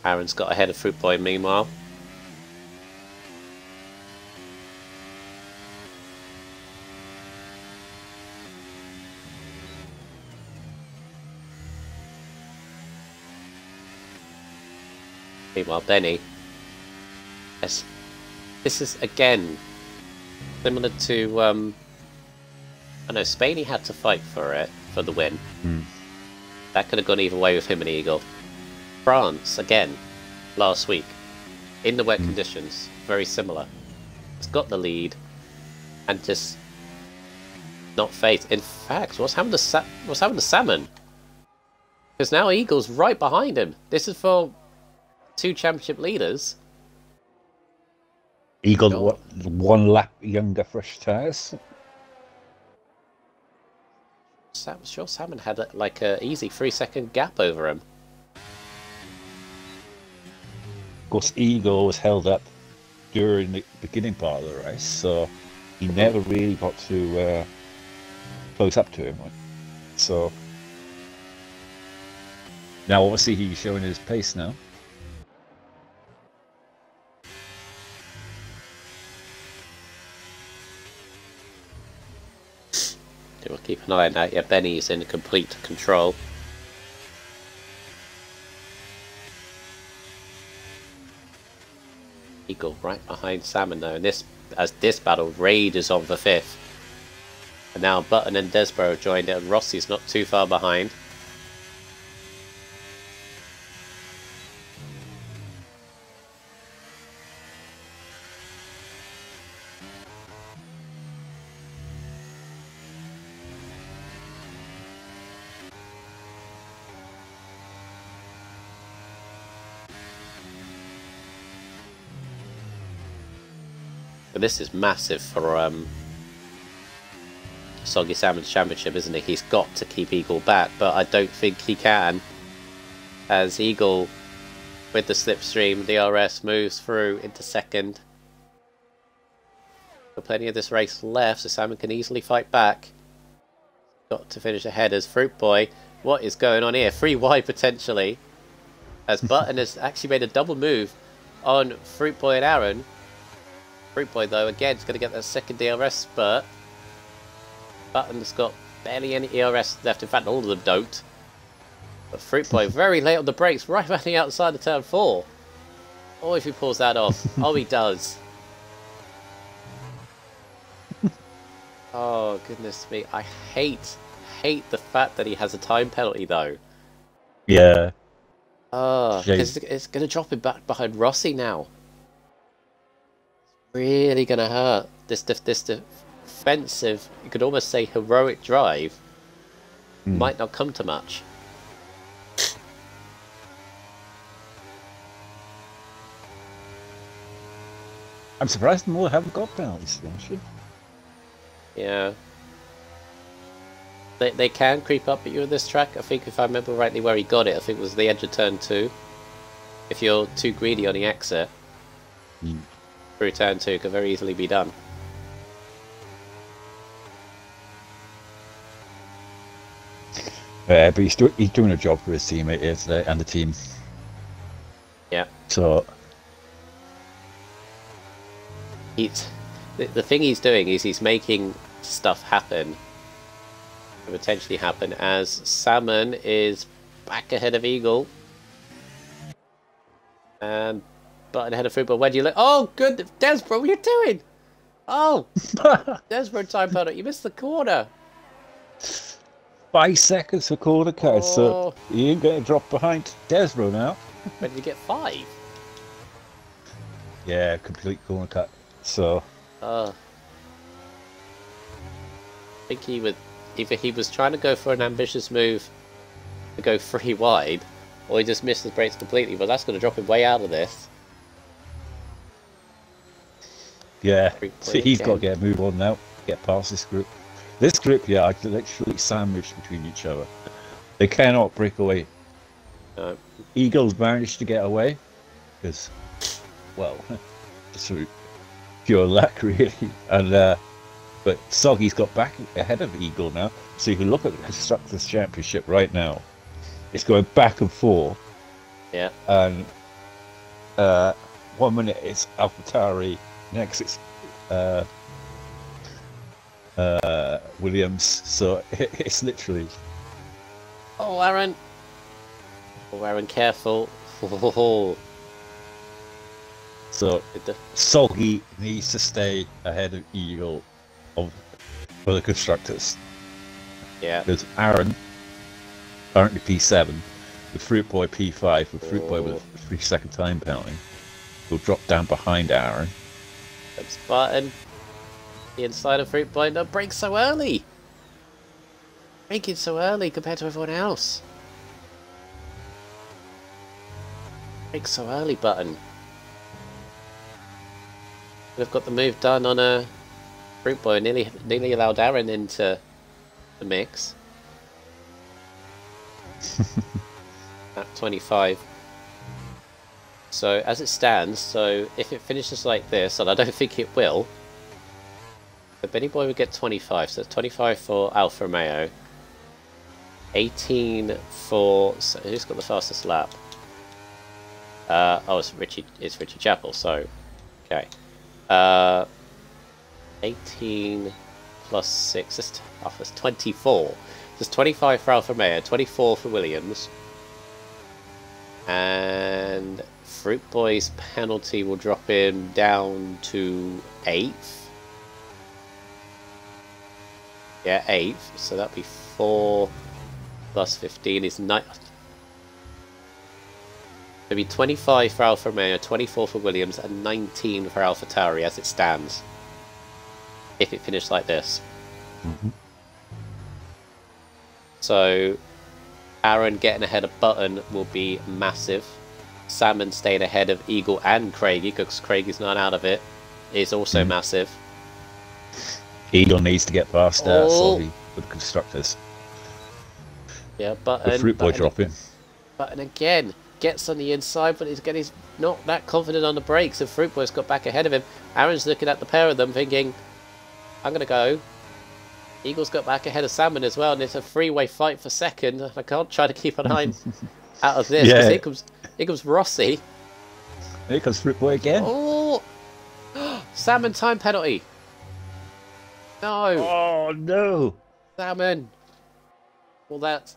Aaron's got ahead of Fruit Boy meanwhile. Meanwhile, Benny. Yes, this is again similar to I know Spaney had to fight for the win. That could have gone either way with him and Eagle. France again last week in the wet conditions, very similar. It's got the lead and just not faced. In fact, what's happened to Salmon? Because now Eagle's right behind him. This is for 2 championship leaders. Eagle, 1 lap younger, fresh tyres. Sure, Salmon had like a easy 3-second gap over him. Of course, Eagle was held up during the beginning part of the race, so he never really got to close up to him. So now, obviously, he's showing his pace now. We'll keep an eye on that. Yeah, Benny's in complete control. Eagle right behind Salmon though, and as this battle rages on for 5th. And now Button and Desborough joined it, and Rossi's not too far behind. But this is massive for Soggy Salmon's championship, isn't it? He's got to keep Eagle back, but I don't think he can. As Eagle, with the slipstream, DRS moves through into 2nd. Got plenty of this race left, so Salmon can easily fight back. Got to finish ahead as Fruit Boy. What is going on here? 3 wide potentially. As Button has actually made a double move on Fruit Boy and Aaron. Fruit Boy, though, again, is going to get that 2nd DRS spurt. Button's got barely any ERS left. In fact, all of them don't. But Fruit Boy, very late on the brakes, right running outside of turn 4. Oh, if he pulls that off. Oh, he does. Oh, goodness me. I hate the fact that he has a time penalty, though. Yeah. Oh, because it's going to drop him back behind Rossi now. Really gonna hurt. This defensive, you could almost say heroic drive might not come to much. I'm surprised more haven't got penalties, actually. Yeah. They can creep up at you on this track. I think if I remember rightly where he got it, I think it was the edge of turn 2. If you're too greedy on the exit. Through turn 2 could very easily be done. But he's doing a job for his teammate and the team. Yeah. So the thing he's doing is he's making stuff happen, potentially happen, as Salmon is back ahead of Eagle. And Button ahead of Fruit Boy. Where do you look? Oh, good. Desborough, what are you doing? Oh, Desborough time penalty. You missed the corner. 5 seconds for corner cut, so you ain't going to drop behind Desborough now. Where did you get 5? Yeah, complete corner cut. So. I think he would. Either he was trying to go for an ambitious move to go 3 wide, or he just missed the brakes completely. But that's going to drop him way out of this. Yeah, Fruit so Boy he's got to again. get a move on now. Get past this group. This group, yeah, I can literally sandwich between each other. They cannot break away. No. Eagles managed to get away because, well, just through pure luck, really. And but Soggy's got back ahead of Eagle now. So you can look at the Constructors' Championship right now. It's going back and forth. Yeah. And 1 minute it's AlphaTauri, next it's Williams. So it's literally. Oh, Aaron. Oh, Aaron, careful. So Soggy needs to stay ahead of Eagle for the constructors. Yeah. Because Aaron currently P7, with Fruit Boy P5, with Fruit Boy with a 3-second time penalty, will drop down behind Aaron. That's Spartan. The inside of Fruit Boy. No, break so early. Braking so early compared to everyone else. Break so early button. We've got the move done on a Fruit Boy. Nearly allowed Aaron into the mix. At 25. So as it stands, so if it finishes like this, and I don't think it will, the Benny Boy would get 25. So 25 for Alfa Romeo, 18 for. So who's got the fastest lap? Oh, it's Richie. It's Richie Chapel. So okay. 18 plus 6. That's 24. There's 25 for Alfa Romeo, 24 for Williams. And Fruit Boy's penalty will drop him down to 8th. Yeah, 8th. So that'd be 4 plus 15 is 9. It'd be 25 for Alfa Romeo, 24 for Williams, and 19 for AlphaTauri as it stands. If it finished like this. Mm-hmm. So Aaron getting ahead of Button will be massive. Salmon staying ahead of Eagle and Craigie, because Craigie's not out of it, is also massive. Eagle needs to get past Soggy with the constructors. Yeah, Button. The Fruit Boy dropping. Button again gets on the inside, but he's not that confident on the brakes. And Fruit Boy's got back ahead of him. Aaron's looking at the pair of them, thinking, "I'm gonna go." Eagle's got back ahead of Salmon as well, and it's a three-way fight for second. I can't try to keep an eye out of this. Yeah. Here comes Rossi. Here comes Fruit Boy again. Oh, Salmon time penalty. No. Oh no. Salmon. Well, that's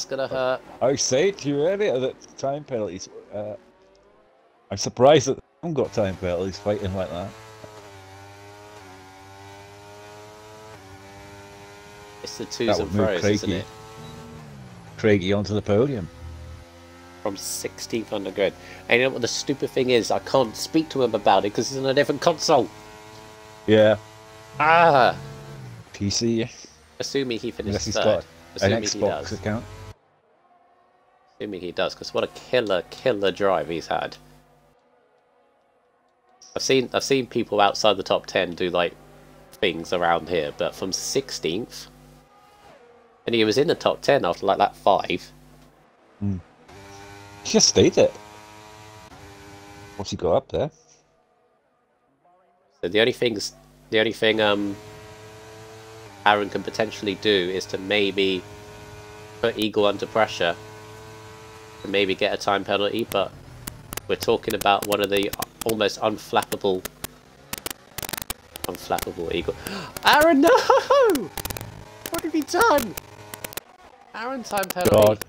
gonna hurt. I said to you earlier that time penalties. I'm surprised that they haven't got time penalties fighting like that. It's the twos and throws, isn't it? Craigie onto the podium. From 16th on the grid. And you know what the stupid thing is? I can't speak to him about it because he's on a different console. Yeah. Ah. PC. Assuming he finished Unless he's third. got an Assuming he Xbox does. account. Assuming he does, because what a killer drive he's had. I've seen people outside the top 10 do like things around here, but from 16th, and he was in the top 10 after like that 5. He just stayed it. What's he got up there? So the only thing Aaron can potentially do is to maybe put Eagle under pressure and maybe get a time penalty, but we're talking about one of the almost unflappable Eagle. Aaron, no! What have you done? Aaron time penalty. God.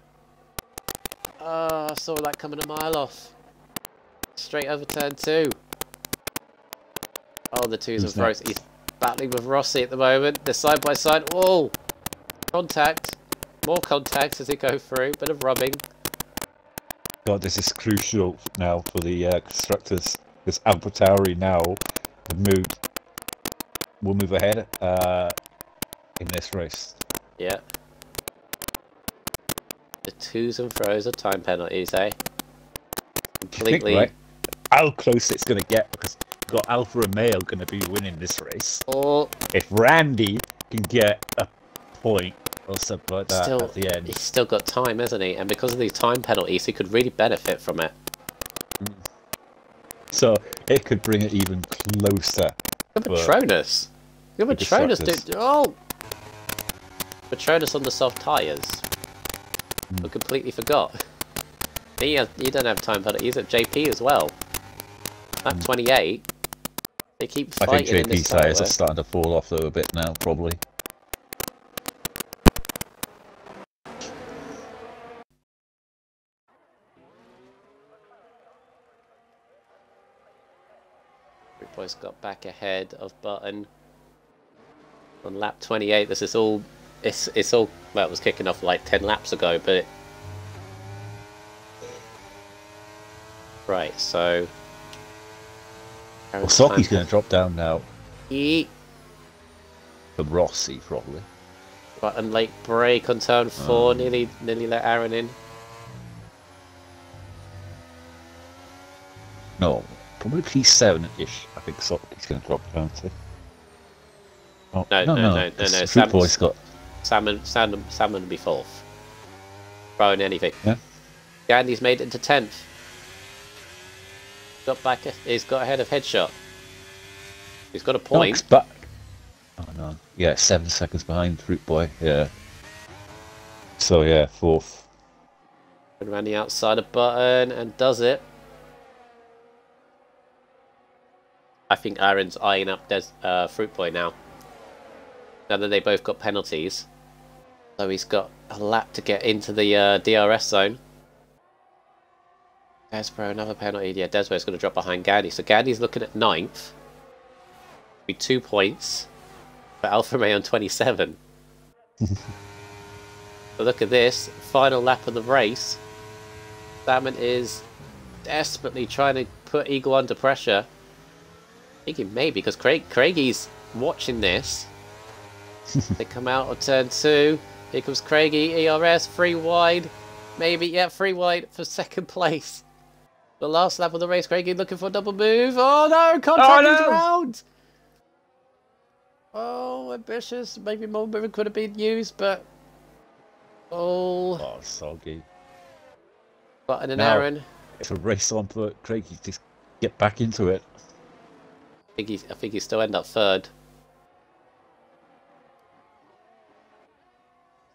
I saw that coming a mile off. Straight over turn 2. Oh, the twos and throws. He's battling with Rossi at the moment. They're side by side. Oh! Contact. More contact as they go through. Bit of rubbing. God, this is crucial now for the constructors. Because AlphaTauri now will move ahead in this race. Yeah. The twos and throws are time penalties, eh? Completely. Right? how close it's going to get, because we've got Alfa Romeo going to be winning this race. Oh, If Randy can get a point or something like that at the end. he's still got time, hasn't he? And because of these time penalties, he could really benefit from it. So it could bring it even closer. Look at Patronus. Look at Patronus, dude. Oh! Patronus on the soft tyres. I completely forgot. He doesn't have time penalty. He's at JP as well. Lap 28. They keep fighting. I think JP tyres are starting to fall off though a bit now, probably. Boys got back ahead of Button on lap 28. This is all. It's all. Well, it was kicking off like 10 laps ago, but. Right, so. Well, Soki's going to drop down now. Eat. For Rossi, probably. Button late break on turn 4. Nearly let Aaron in. No. Probably P7-ish, I think Soki's going to drop down to. Oh, no. Fruit Boy's got... Salmon will be 4th. Throwing anything. Yeah. Gandhi's made it to 10th. Got back. He's got ahead of Headshot. He's got a point. But... Oh no. Yeah, 7 seconds behind Fruit Boy. Yeah. So yeah, 4th. Around the outside of Button and does it. I think Aaron's eyeing up Fruit Boy now. Now that they both got penalties. So he's got a lap to get into the DRS zone. Desbro, another penalty. Yeah, Desbro's going to drop behind Gandhi. So Gandhi's looking at 9th. Be 2 points for Alfa Romeo on 27. But look at this. Final lap of the race. Salmon is desperately trying to put Eagle under pressure. Thinking maybe because Craigie's watching this. They come out of turn 2. Here comes Craigie. ERS 3 wide. Maybe, yeah, 3 wide for 2nd place. The last lap of the race. Craigie looking for a double move. Oh no! Contract is round! Oh, ambitious. Maybe more movement could have been used, but. Oh, soggy. Button and Aaron. It's a race on for Craigie. Just get back into it. I think he still end up 3rd.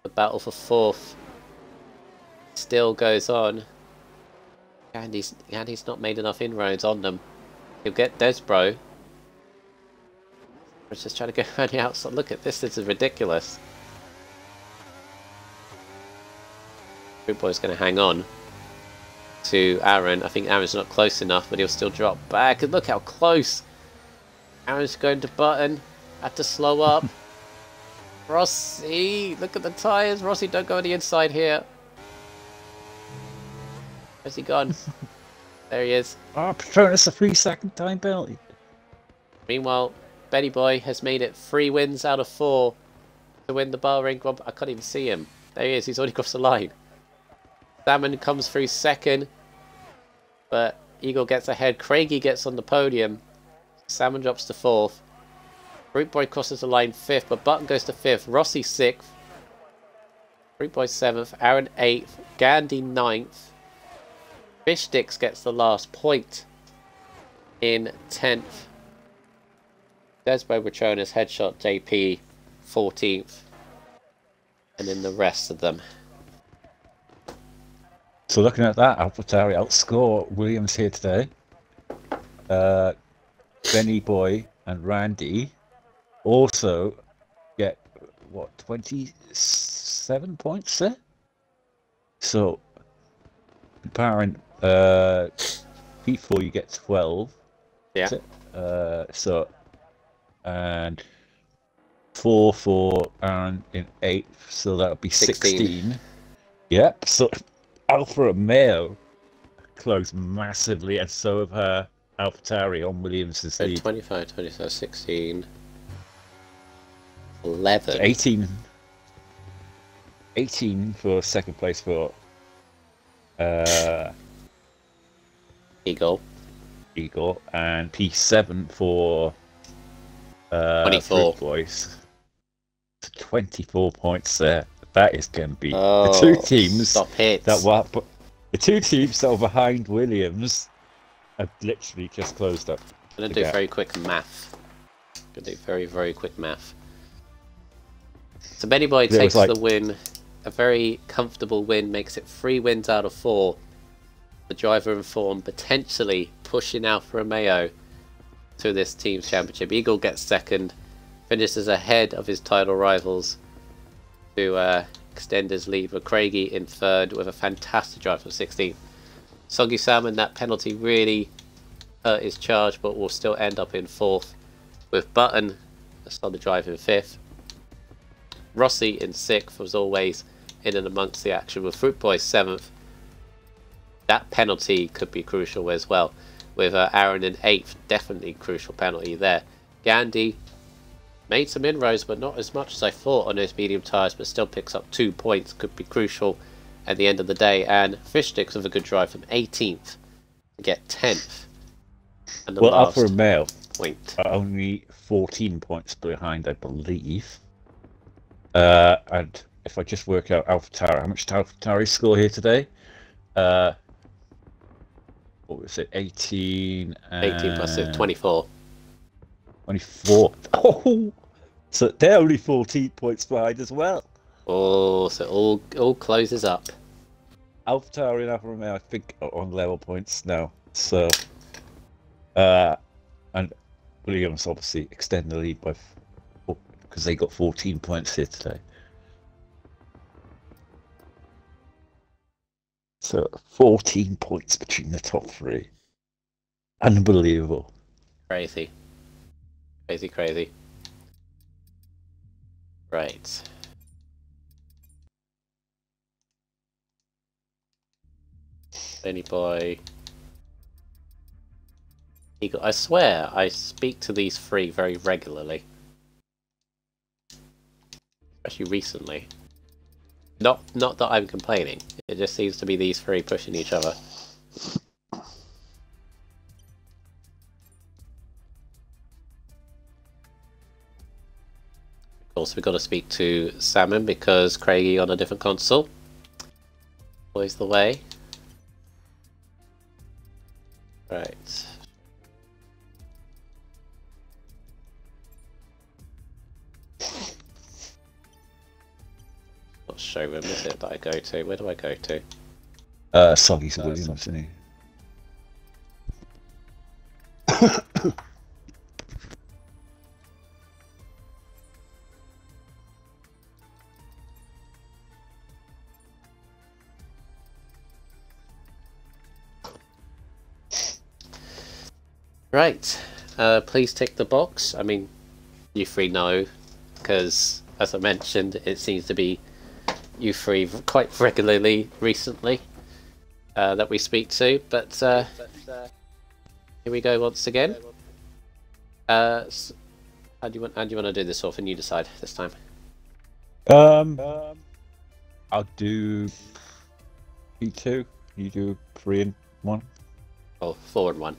The battle for 4th still goes on. Gandhi's not made enough inroads on them. He'll get Desbro. He's just trying to go around the outside. Look at this. This is ridiculous. Fruit Boy's going to hang on to Aaron. I think Aaron's not close enough, but he'll still drop back. And look how close. Aaron's going to Button. Have to slow up. Rossi, look at the tyres. Rossi, don't go on the inside here. Where's he gone? There he is. Oh, Patronus, a 3-second time penalty. Meanwhile, Benny Boy has made it 3 wins out of 4 to win the Bahrain Grand Prix. I can't even see him. There he is. He's already crossed the line. Salmon comes through 2nd, but Eagle gets ahead. Craigie gets on the podium. Salmon drops to 4th. Fruit Boy crosses the line 5th, but Button goes to 5th. Rossi 6th. Fruit Boy 7th. Aaron 8th. Gandhi 9th. Fish Sticks gets the last point in 10th. Desbro, Patronus, Headshot, JP 14th. And then the rest of them. So looking at that, AlphaTauri outscore Williams here today. Benny Boy and Randy also get, what, 27 points there? So, comparing P4 you get 12. Yeah. So, and 4 for Aaron in 8th, so that would be 16. Yep, so Alfa Romeo closed massively, and so have her AlphaTauri on Williams' lead. 25, 26, 16, 11. So 18 for 2nd place for Eagle. Eagle, and P7 for 24. Fruit Boys. 24 points there. That is going to be Oh, the two teams stop it. that were behind Williams have literally just closed up. I'm going to do very quick math. Going to do very, very quick math. So Benny Boy takes the win. A very comfortable win, makes it 3 wins out of 4. The driver in form, potentially pushing Alfa Romeo to this team's championship. Eagle gets second, finishes ahead of his title rivals to extend his lead, with Craigie in third with a fantastic drive from 16th. Soggy Salmon, that penalty really hurt his charge, but will still end up in 4th, with Button, a solid drive, in 5th. Rossi in 6th, was always in and amongst the action, with Fruit Boy 7th. That penalty could be crucial as well, with Aaron in 8th, definitely crucial penalty there. Gandhi made some inroads, but not as much as I thought on those medium tyres, but still picks up 2 points, could be crucial at the end of the day. And Fishsticks with a good drive from 18th to get 10th. And the last Alfa Romeo point. are only 14 points behind, I believe. And if I just work out AlphaTauri, how much did AlphaTauri score here today? What was it? 18 and 18 plus 24. 24. Oh, so they're only 14 points behind as well. Oh, so all closes up. AlphaTauri and Alfa Romeo, I think, are on level points now. So, and Williams obviously extend the lead by because they got 14 points here today. So 14 points between the top 3. Unbelievable. Crazy. Crazy, crazy. Right. Benny Boy. Eagle. I swear, I speak to these 3 very regularly. Especially recently. Not that I'm complaining. It just seems to be these 3 pushing each other. Of course, we've got to speak to Salmon because Craigie on a different console. Always the way. Right. What showroom is it that I go to? Where do I go to? Soggy Williams, isn't he? Right. Please tick the box. I mean, you 3 know, because as I mentioned, it seems to be you 3 quite regularly recently that we speak to. But here we go once again. How do you want to do this, or can you decide this time? I'll do P2. You do 3 and 1. Oh, 4 and 1.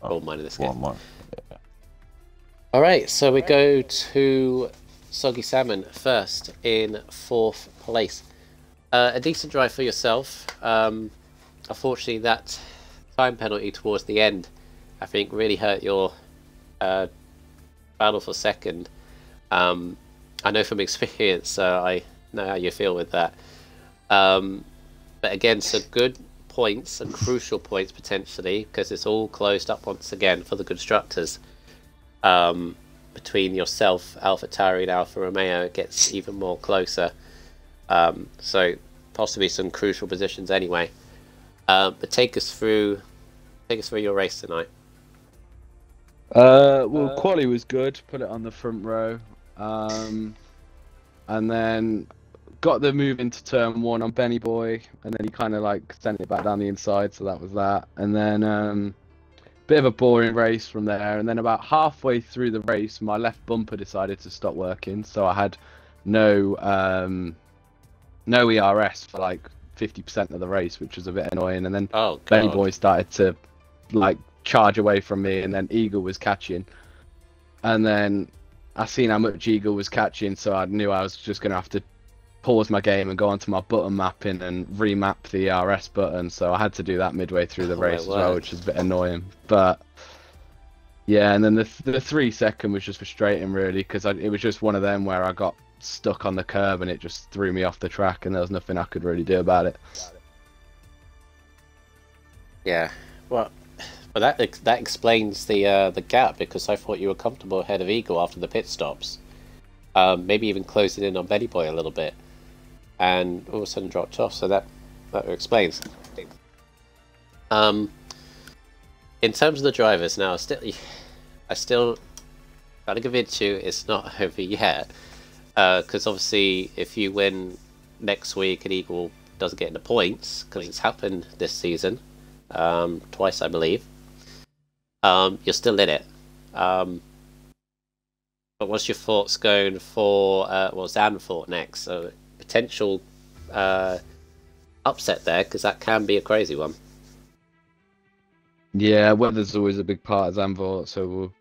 All mine in this game. 4 and 1. Yeah. All right, so we go to Soggy Salmon first in 4th place. A decent drive for yourself. Unfortunately, that time penalty towards the end, I think, really hurt your battle for second. I know from experience, so I know how you feel with that. But again, some good points and crucial points potentially, because it's all closed up once again for the constructors. Between yourself, AlphaTauri and Alfa Romeo, it gets even more closer. So possibly some crucial positions anyway. But take us through your race tonight. Well, quali was good. Put it on the front row, and then got the move into turn 1 on Benny Boy, and then he kind of like sent it back down the inside, so that was that. And then bit of a boring race from there, and then about halfway through the race, my left bumper decided to stop working, so I had no ERS for like 50% of the race, which was a bit annoying. And then Benny Boy started to like charge away from me, and then Eagle was catching, and then I seen how much Eagle was catching, so I knew I was just gonna have to pause my game and go onto my button mapping and remap the RS button. So I had to do that midway through the race as well, which is a bit annoying. But yeah, and then the 3 second was just frustrating really, because it was just one of them where I got stuck on the curb and it just threw me off the track, and there was nothing I could really do about it. Yeah, well, that explains the gap, because I thought you were comfortable ahead of Eagle after the pit stops, maybe even closing in on Benny Boy a little bit, and all of a sudden dropped off. So that explains. In terms of the drivers now, I still gotta convince you it's not over yet, because obviously if you win next week and Eagle doesn't get into points, because it's happened this season, twice I believe, you're still in it. But what's your thoughts going for Zandvoort next? So potential upset there, because that can be a crazy one. Yeah, weather's always a big part of Zandvoort, so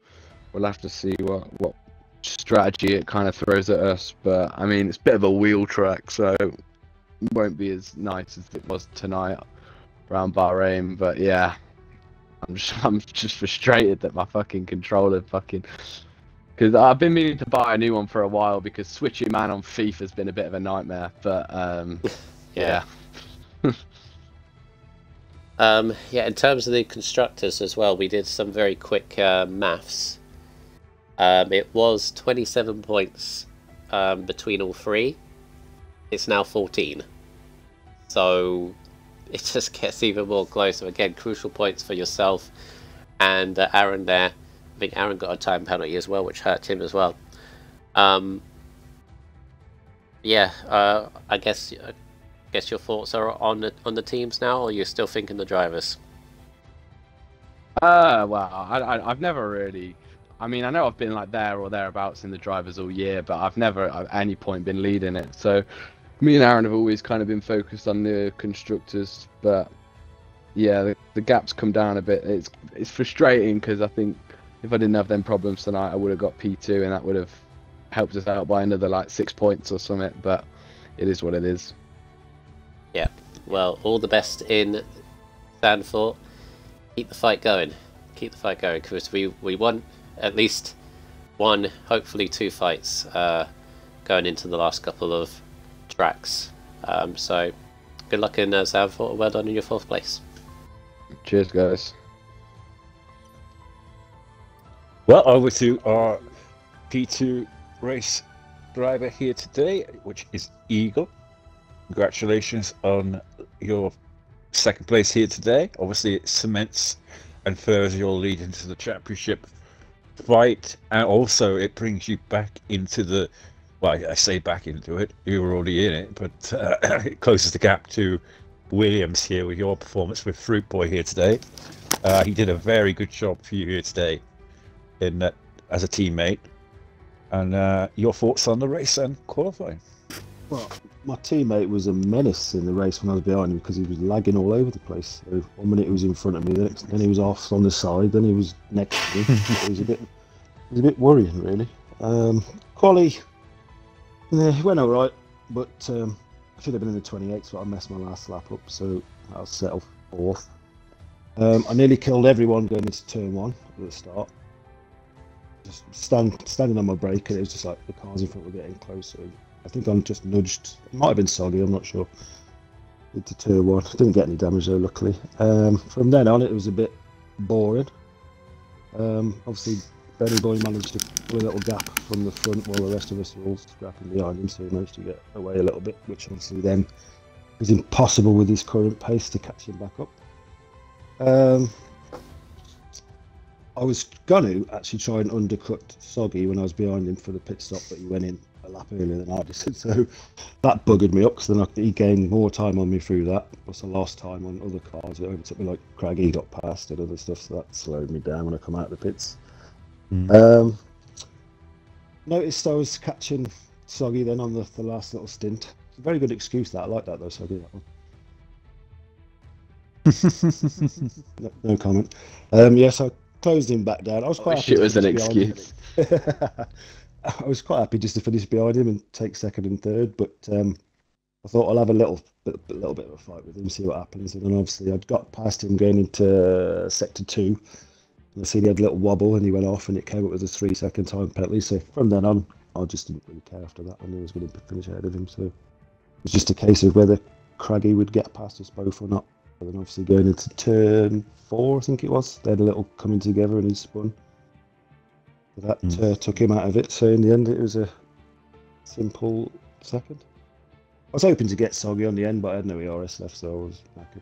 we'll have to see what strategy it kind of throws at us. But I mean, it's a bit of a wheel track, so it won't be as nice as it was tonight around Bahrain. But yeah, I'm just frustrated that my fucking controller because I've been meaning to buy a new one for a while, because switching man on FIFA has been a bit of a nightmare. But yeah. Yeah, in terms of the constructors as well, we did some very quick maths. It was 27 points between all three. It's now 14. So it just gets even more closer. Again, crucial points for yourself and Aaron there. I think Aaron got a time penalty as well, which hurt him as well. Yeah, I guess your thoughts are on the teams now, or you're still thinking the drivers? Well, I've never really. I mean, I know I've been like there or thereabouts in the drivers all year, but I've never at any point been leading it. So me and Aaron have always kind of been focused on the constructors. But yeah, the gaps come down a bit. It's frustrating, because I think if I didn't have them problems tonight, I would have got P2, and that would have helped us out by another like 6 points or something. But it is what it is. Yeah, well, all the best in Zandvoort. Keep the fight going. Keep the fight going, because we won at least one, hopefully 2 fights going into the last couple of tracks. So good luck in Zandvoort. Well done in your 4th place. Cheers, guys. Well, over to our P2 race driver here today, which is Eagle. Congratulations on your 2nd place here today. Obviously, it cements and furthers your lead into the championship fight, and also it brings you back into the, well, I say back into it, you were already in it, but it closes the gap to Williams here with your performance with Fruit Boy here today. He did a very good job for you here today in that as a teammate. And your thoughts on the race and qualifying? Well, my teammate was a menace in the race when I was behind him, because he was lagging all over the place. So 1 minute he was in front of me, then he was off on the side, then he was next to me. It was a bit worrying, really. Quali, yeah, it went all right, but I should have been in the 28th, but I messed my last lap up, so I'll settle 4th. I nearly killed everyone going into turn 1 at the start. Just standing on my brake, and it was just like the cars in front were getting closer. I think I'm just nudged. It might have been soggy, I'm not sure. Into turn 1. Didn't get any damage though, luckily. From then on, it was a bit boring. Obviously, Benny Boy managed to pull a little gap from the front while the rest of us were all scrapping behind him, so he managed to get away a little bit, which obviously then was impossible with his current pace to catch him back up. I was going to actually try and undercut Soggy when I was behind him for the pit stop, but he went in a lap earlier than I did, so that buggered me up, because then he gained more time on me through that, plus I lost time on other cars. It overtook me, like Craggy got past and other stuff, so that slowed me down when I come out of the pits. Noticed I was catching Soggy then on the last little stint. It's a very good excuse, that. I like that though, Soggy, that one. No comment. Yeah, so I closed him back down. I was quite happy. It was to an finish behind excuse. him. I was quite happy just to finish behind him and take second and third, but I thought I'll have a little bit of a fight with him, see what happens. And then obviously I'd got past him going into sector 2. And I seen he had a little wobble and he went off and it came up with a 3-second time penalty. So from then on, I just didn't really care after that. I knew I was going to finish ahead of him. So it was just a case of whether Craggy would get past us both or not. And then obviously going into turn 4, I think it was, they had a little coming together and he spun. So that took him out of it. So in the end, it was a simple second. I was hoping to get soggy on the end, but I had no ERS left, so I was knackered.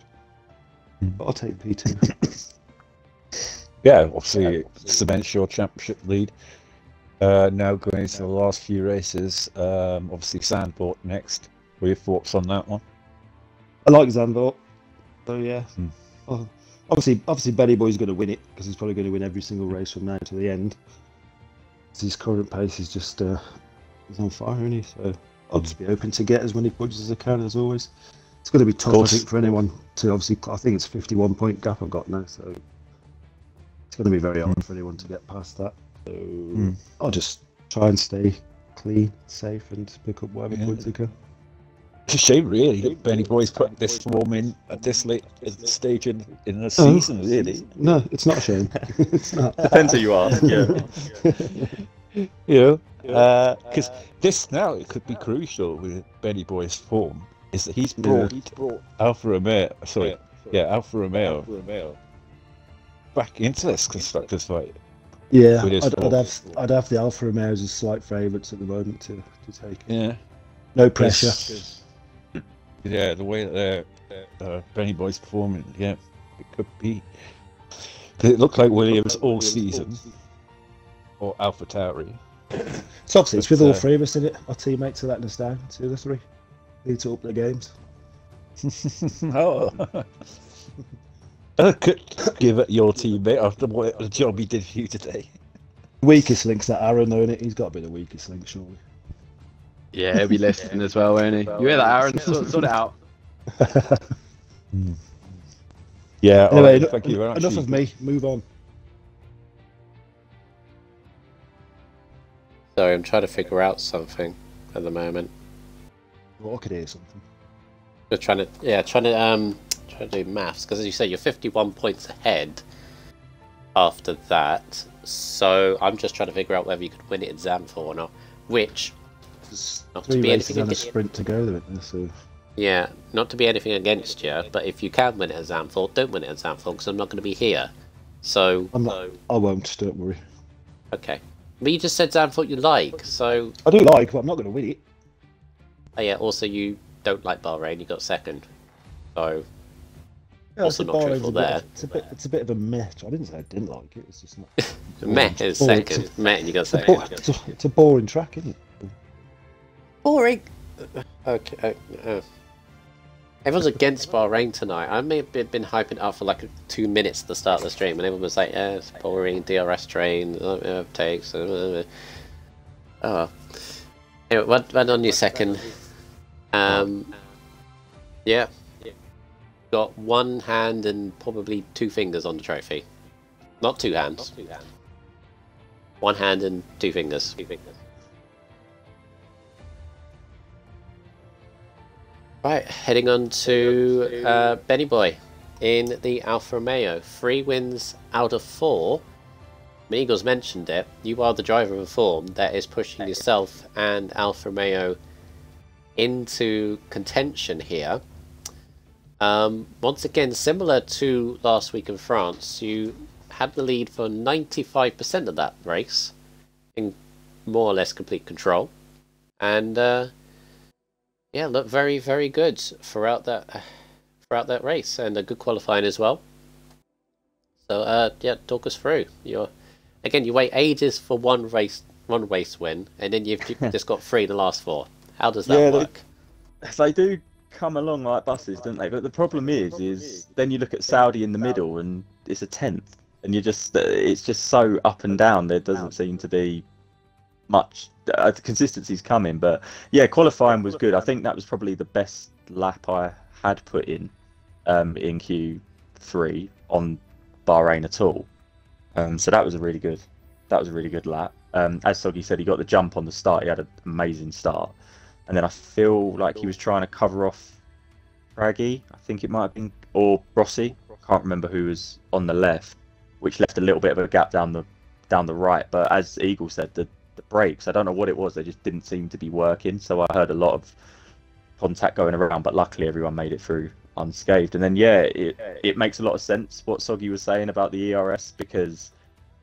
But I'll take P2. Yeah, obviously it cements your championship lead. Now going into the last few races, obviously Sandport next. What are your thoughts on that one? I like Zandvoort, so yeah. Well, obviously Benny Boy's going to win it, because he's probably going to win every single race from now to the end. His current pace is just he's on fire, isn't he? So I'll just be open to get as many points as I can, as always. It's going to be tough, I think, for anyone to obviously. I think it's 51-point gap I've got now, so it's going to be very hard for anyone to get past that. So I'll just try and stay clean, safe, and pick up whatever points I can. It's a shame, really. Benny Boy's put this form in at this late stage in the season, really. No, it's not a shame. It's not. Depends who you ask. Yeah. Because this now it could be crucial with Benny Boy's form. Is that he's brought Alfa Romeo? Sorry, Alfa Romeo back into this constructors fight. Yeah, I'd have the Alfa Romeo as slight favourites at the moment to take. Yeah. No pressure. Yeah, the way that Benny Boy's performing, it could be. Because it looked like Williams all season, or Alpha Tauri. So obviously it's with all three of us in it. Our teammates are letting us down. 2 of the 3 need to up their games. Oh. Could give it your teammate after what the job he did for you today. Weakest link's that Aaron, though, innit? He's got to be the weakest link, surely. Yeah, he'll be listening as well, won't he? You hear that, Aaron? Sort it out. Yeah, anyway, thank you very much. Enough of me. Move on. Sorry, I'm trying to figure out something at the moment. Well, I could hear something. We're trying to do maths, because as you say, you're 51 points ahead after that. So I'm just trying to figure out whether you could win it in Zandvoort or not. Which, not to be anything against a sprint to go there, so. Yeah, not to be anything against you, but if you can win it at Zandvoort, don't win it at Zandvoort, because I'm not going to be here. So I won't. Don't worry. Okay, but you just said Zandvoort you like, so I do like, but I'm not going to win it. Oh yeah. Also, you don't like Bahrain. You got second, so Yeah, also not truthful there. It's a bit of a meh. I didn't say I didn't like it. It's just not. Meh is second. Meh, and you got second. It's a boring track, isn't it? Boring. Okay. Everyone's against Bahrain tonight. I may have been hyping it up for like 2 minutes at the start of the stream, and everyone was like, "Yeah, it's boring. DRS train takes." Oh. Anyway, one on your second. Yeah. Got one hand and probably 2 fingers on the trophy. Not 2 hands. 1 hand and 2 fingers. Right, heading on to Benny Boy in the Alfa Romeo. 3 wins out of 4. Miguel's mentioned it. You are the driver of a form that is pushing yourself and Alfa Romeo into contention here. Once again, similar to last week in France, you had the lead for 95% of that race, in more or less complete control, and yeah, looked very, very good throughout that race, and a good qualifying as well. So yeah, talk us through. You wait ages for one race win, and then you've just got 3 in the last 4. How does that work? They do come along like buses, don't they? But the problem is then you look at Saudi in the middle, and it's a 10th, and it's just so up and down. There doesn't seem to be much. The consistency's coming, but yeah, qualifying was good. I think that was probably the best lap I had put in 3 on Bahrain at all. So that was a really good lap. As Soggy said, he got the jump on the start. He had an amazing start, and then I feel like he was trying to cover off Craggy, I think it might have been, or Rossi. Can't remember who was on the left, which left a little bit of a gap down the right. But as Eagle said, the brakes, I don't know what it was, they just didn't seem to be working. So I heard a lot of contact going around, but luckily everyone made it through unscathed. And then it makes a lot of sense what Soggy was saying about the ERS, because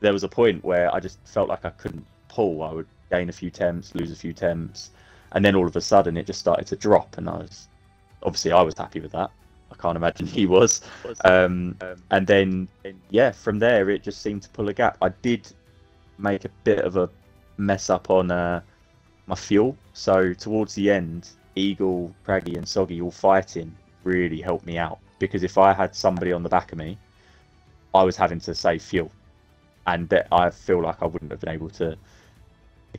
there was a point where I just felt like I couldn't pull. I would gain a few temps, lose a few temps, and then all of a sudden it just started to drop, and I was happy with that. I can't imagine he was. And then from there it just seemed to pull a gap. I did make a bit of a mess up on my fuel, so towards the end, Eagle, Craggy and Soggy all fighting really helped me out, because if I had somebody on the back of me, I was having to save fuel, and I feel like I wouldn't have been able to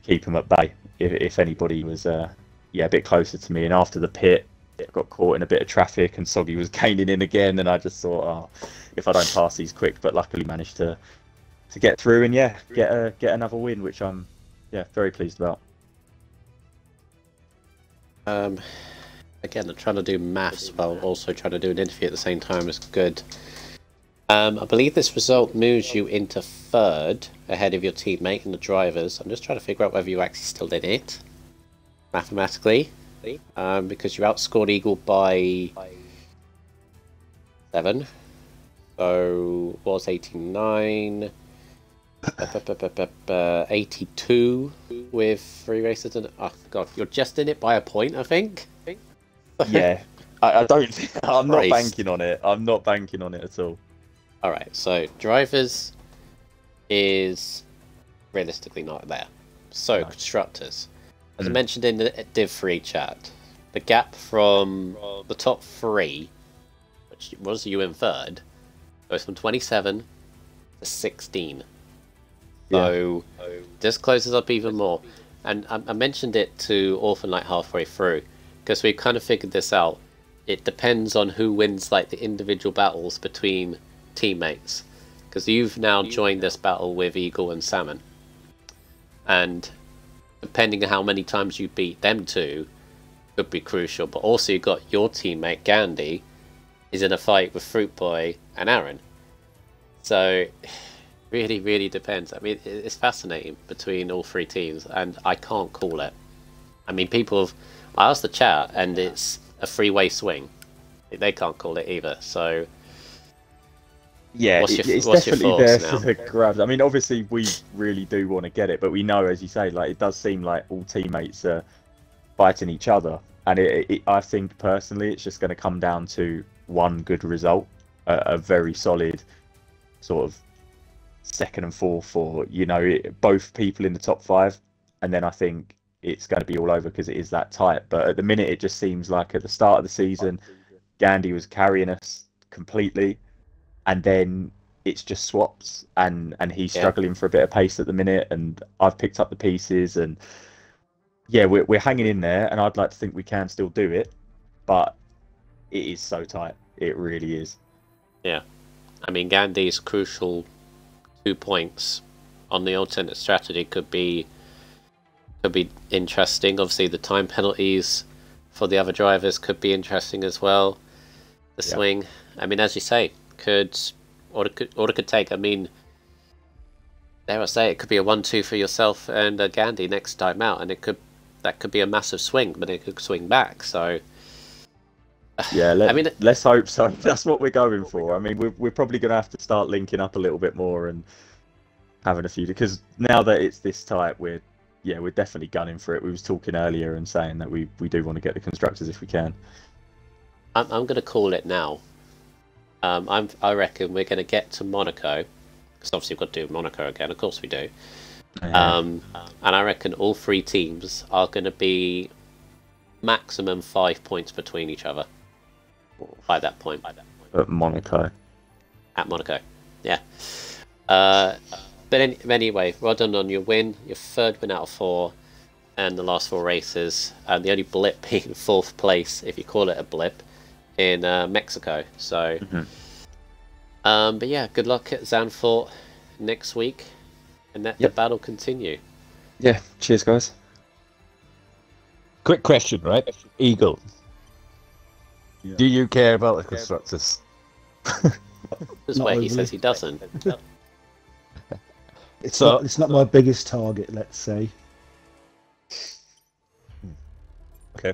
keep them at bay if anybody was a bit closer to me. And after the pit, I got caught in a bit of traffic and Soggy was gaining in again, and I just thought, oh, if I don't pass these quick, but luckily managed to get through and get another win, which I'm very pleased about. Again, I'm trying to do maths while also trying to do an interview at the same time is good. I believe this result moves you into 3rd ahead of your teammate and the drivers. I'm just trying to figure out whether you actually still did it mathematically, because you outscored Eagle by 7. So was 89, 82 with 3 races, and oh god, you're just in it by a point, I think. Yeah, I don't. I'm not Christ. banking on it. I'm not banking on it at all. All right, so drivers is realistically not there. So No. constructors, as I mentioned in the Div 3 chat, the gap from the top 3, which was you in 3rd, goes from 27 to 16. So this closes up even more. And I mentioned it to Orphan like halfway through, because we kind of figured this out. It depends on who wins like the individual battles between teammates, because you've now joined this battle with Eagle and Salmon, and depending on how many times you beat them two could be crucial. But also you've got your teammate Gandhi is in a fight with Fruit Boy and Aaron, so really depends. I mean, it's fascinating between all 3 teams, and I can't call it. I mean, I asked the chat and it's a 3-way swing. They can't call it either, so yeah, what's it's your definitely there thoughts for the grabs. I mean, obviously we really do want to get it, but we know, as you say, like it does seem like all teammates are fighting each other, and I think personally it's just going to come down to one good result, a very solid sort of 2nd and 4th for both people in the top 5, and then I think it's going to be all over because it is that tight. But at the minute it just seems like at the start of the season Gandhi was carrying us completely, and then it's just swaps, and he's struggling for a bit of pace at the minute, and I've picked up the pieces, and we're hanging in there, and I'd like to think we can still do it, but it is so tight. It really is. Yeah, I mean, Gandhi's crucial 2 points on the alternate strategy could be interesting. Obviously the time penalties for the other drivers could be interesting as well. The swing, I mean, as you say, could take. I mean, dare I say, it could be a 1-2 for yourself and Gandhi next time out, and that could be a massive swing, but it could swing back. So let's hope so. That's what we're going for. I mean, we're probably going to have to start linking up a little bit more and having a few, because now that it's this tight, we're definitely gunning for it. We was talking earlier and saying that we do want to get the constructors if we can. I'm going to call it now. I reckon we're going to get to Monaco, because obviously we've got to do Monaco again. Of course we do. And I reckon all 3 teams are going to be maximum 5 points between each other by that point. At Monaco. At Monaco, yeah. But anyway, well done on your win. Your 3rd win out of 4, and the last 4 races, and the only blip being 4th place, if you call it a blip, in Mexico. So But yeah, good luck at Zandvoort next week, and let the battle continue. Yeah, cheers, guys. Quick question, right? Eagle. Yeah. Do you care about the constructors? This is Not where he overly. says he doesn't. It's So- not my biggest target, let's say. Okay.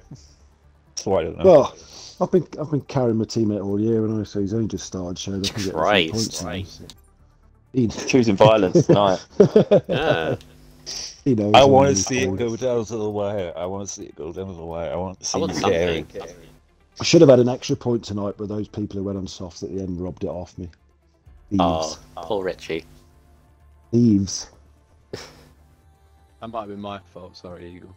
So I don't know. Well, I've been carrying my teammate all year, and so he's only just started showing up and getting a few Christ. points. Now, so. Choosing violence tonight. Yeah. He knows I I'm want to really see it cool. go down to the wire. I want to see it go down to the wire. I want to see I want you caring. something. I should have had an extra point tonight, but those people who went on soft at the end robbed it off me. Thieves. Oh, poor Richie. Thieves. That might have been my fault. Sorry, Eagle.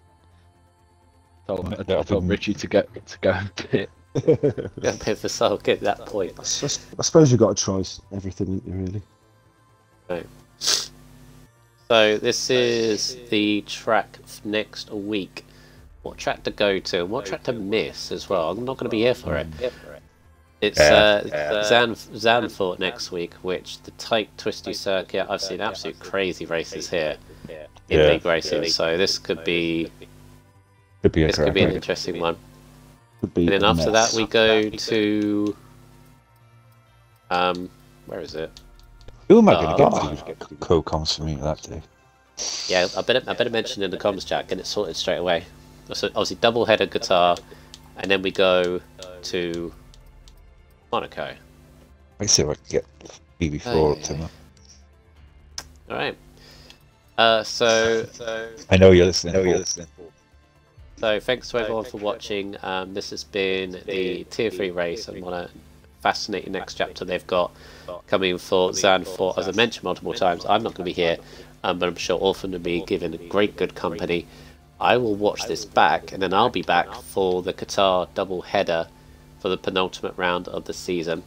That'll I told be- Richie to go and pit. Yeah, pit for soul, get that point. I suppose you've got to try everything, haven't you, really? So this is the track next week. What track to go to and what track to miss as well. I'm not going to be here for it. It's Zandvoort next week, which the tight, twisty circuit. I've seen absolute crazy races here in Yeah. league racing. So this could be Could be a this could be an cracker. interesting one. Could be And then a after that mess. we go to where is it? Who am I going Oh. to get co-coms for me that day? Yeah, I better mention in the comms chat, get it sorted straight away. So obviously double header guitar, and then we go to Monaco. I see if I can get BB4 up to me. All right. So I know you're listening. thanks to everyone for watching. This has been the Tier 3 race, and what a fascinating next chapter they've got coming for Zandvoort. As I mentioned multiple times, I'm not going to be here, but I'm sure Orphan will be given great good company. I will watch this back, and then I'll be back for the Qatar double header for the penultimate round of the season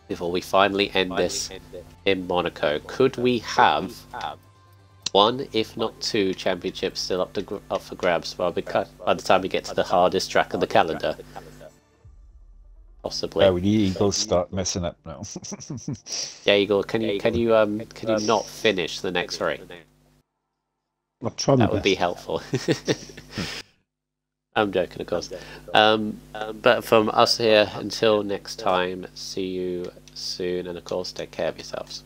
before we finally end this in Monaco. Could we have one, if not two, championships still up for grabs by the time we get to the hardest track of the calendar? Possibly. Yeah, we need Eagles start messing up now. Yeah, Igor, can you not finish the next three? I'll try my That would be best. helpful. I'm joking, of course. But from us here, until next time, see you soon, and of course, take care of yourselves.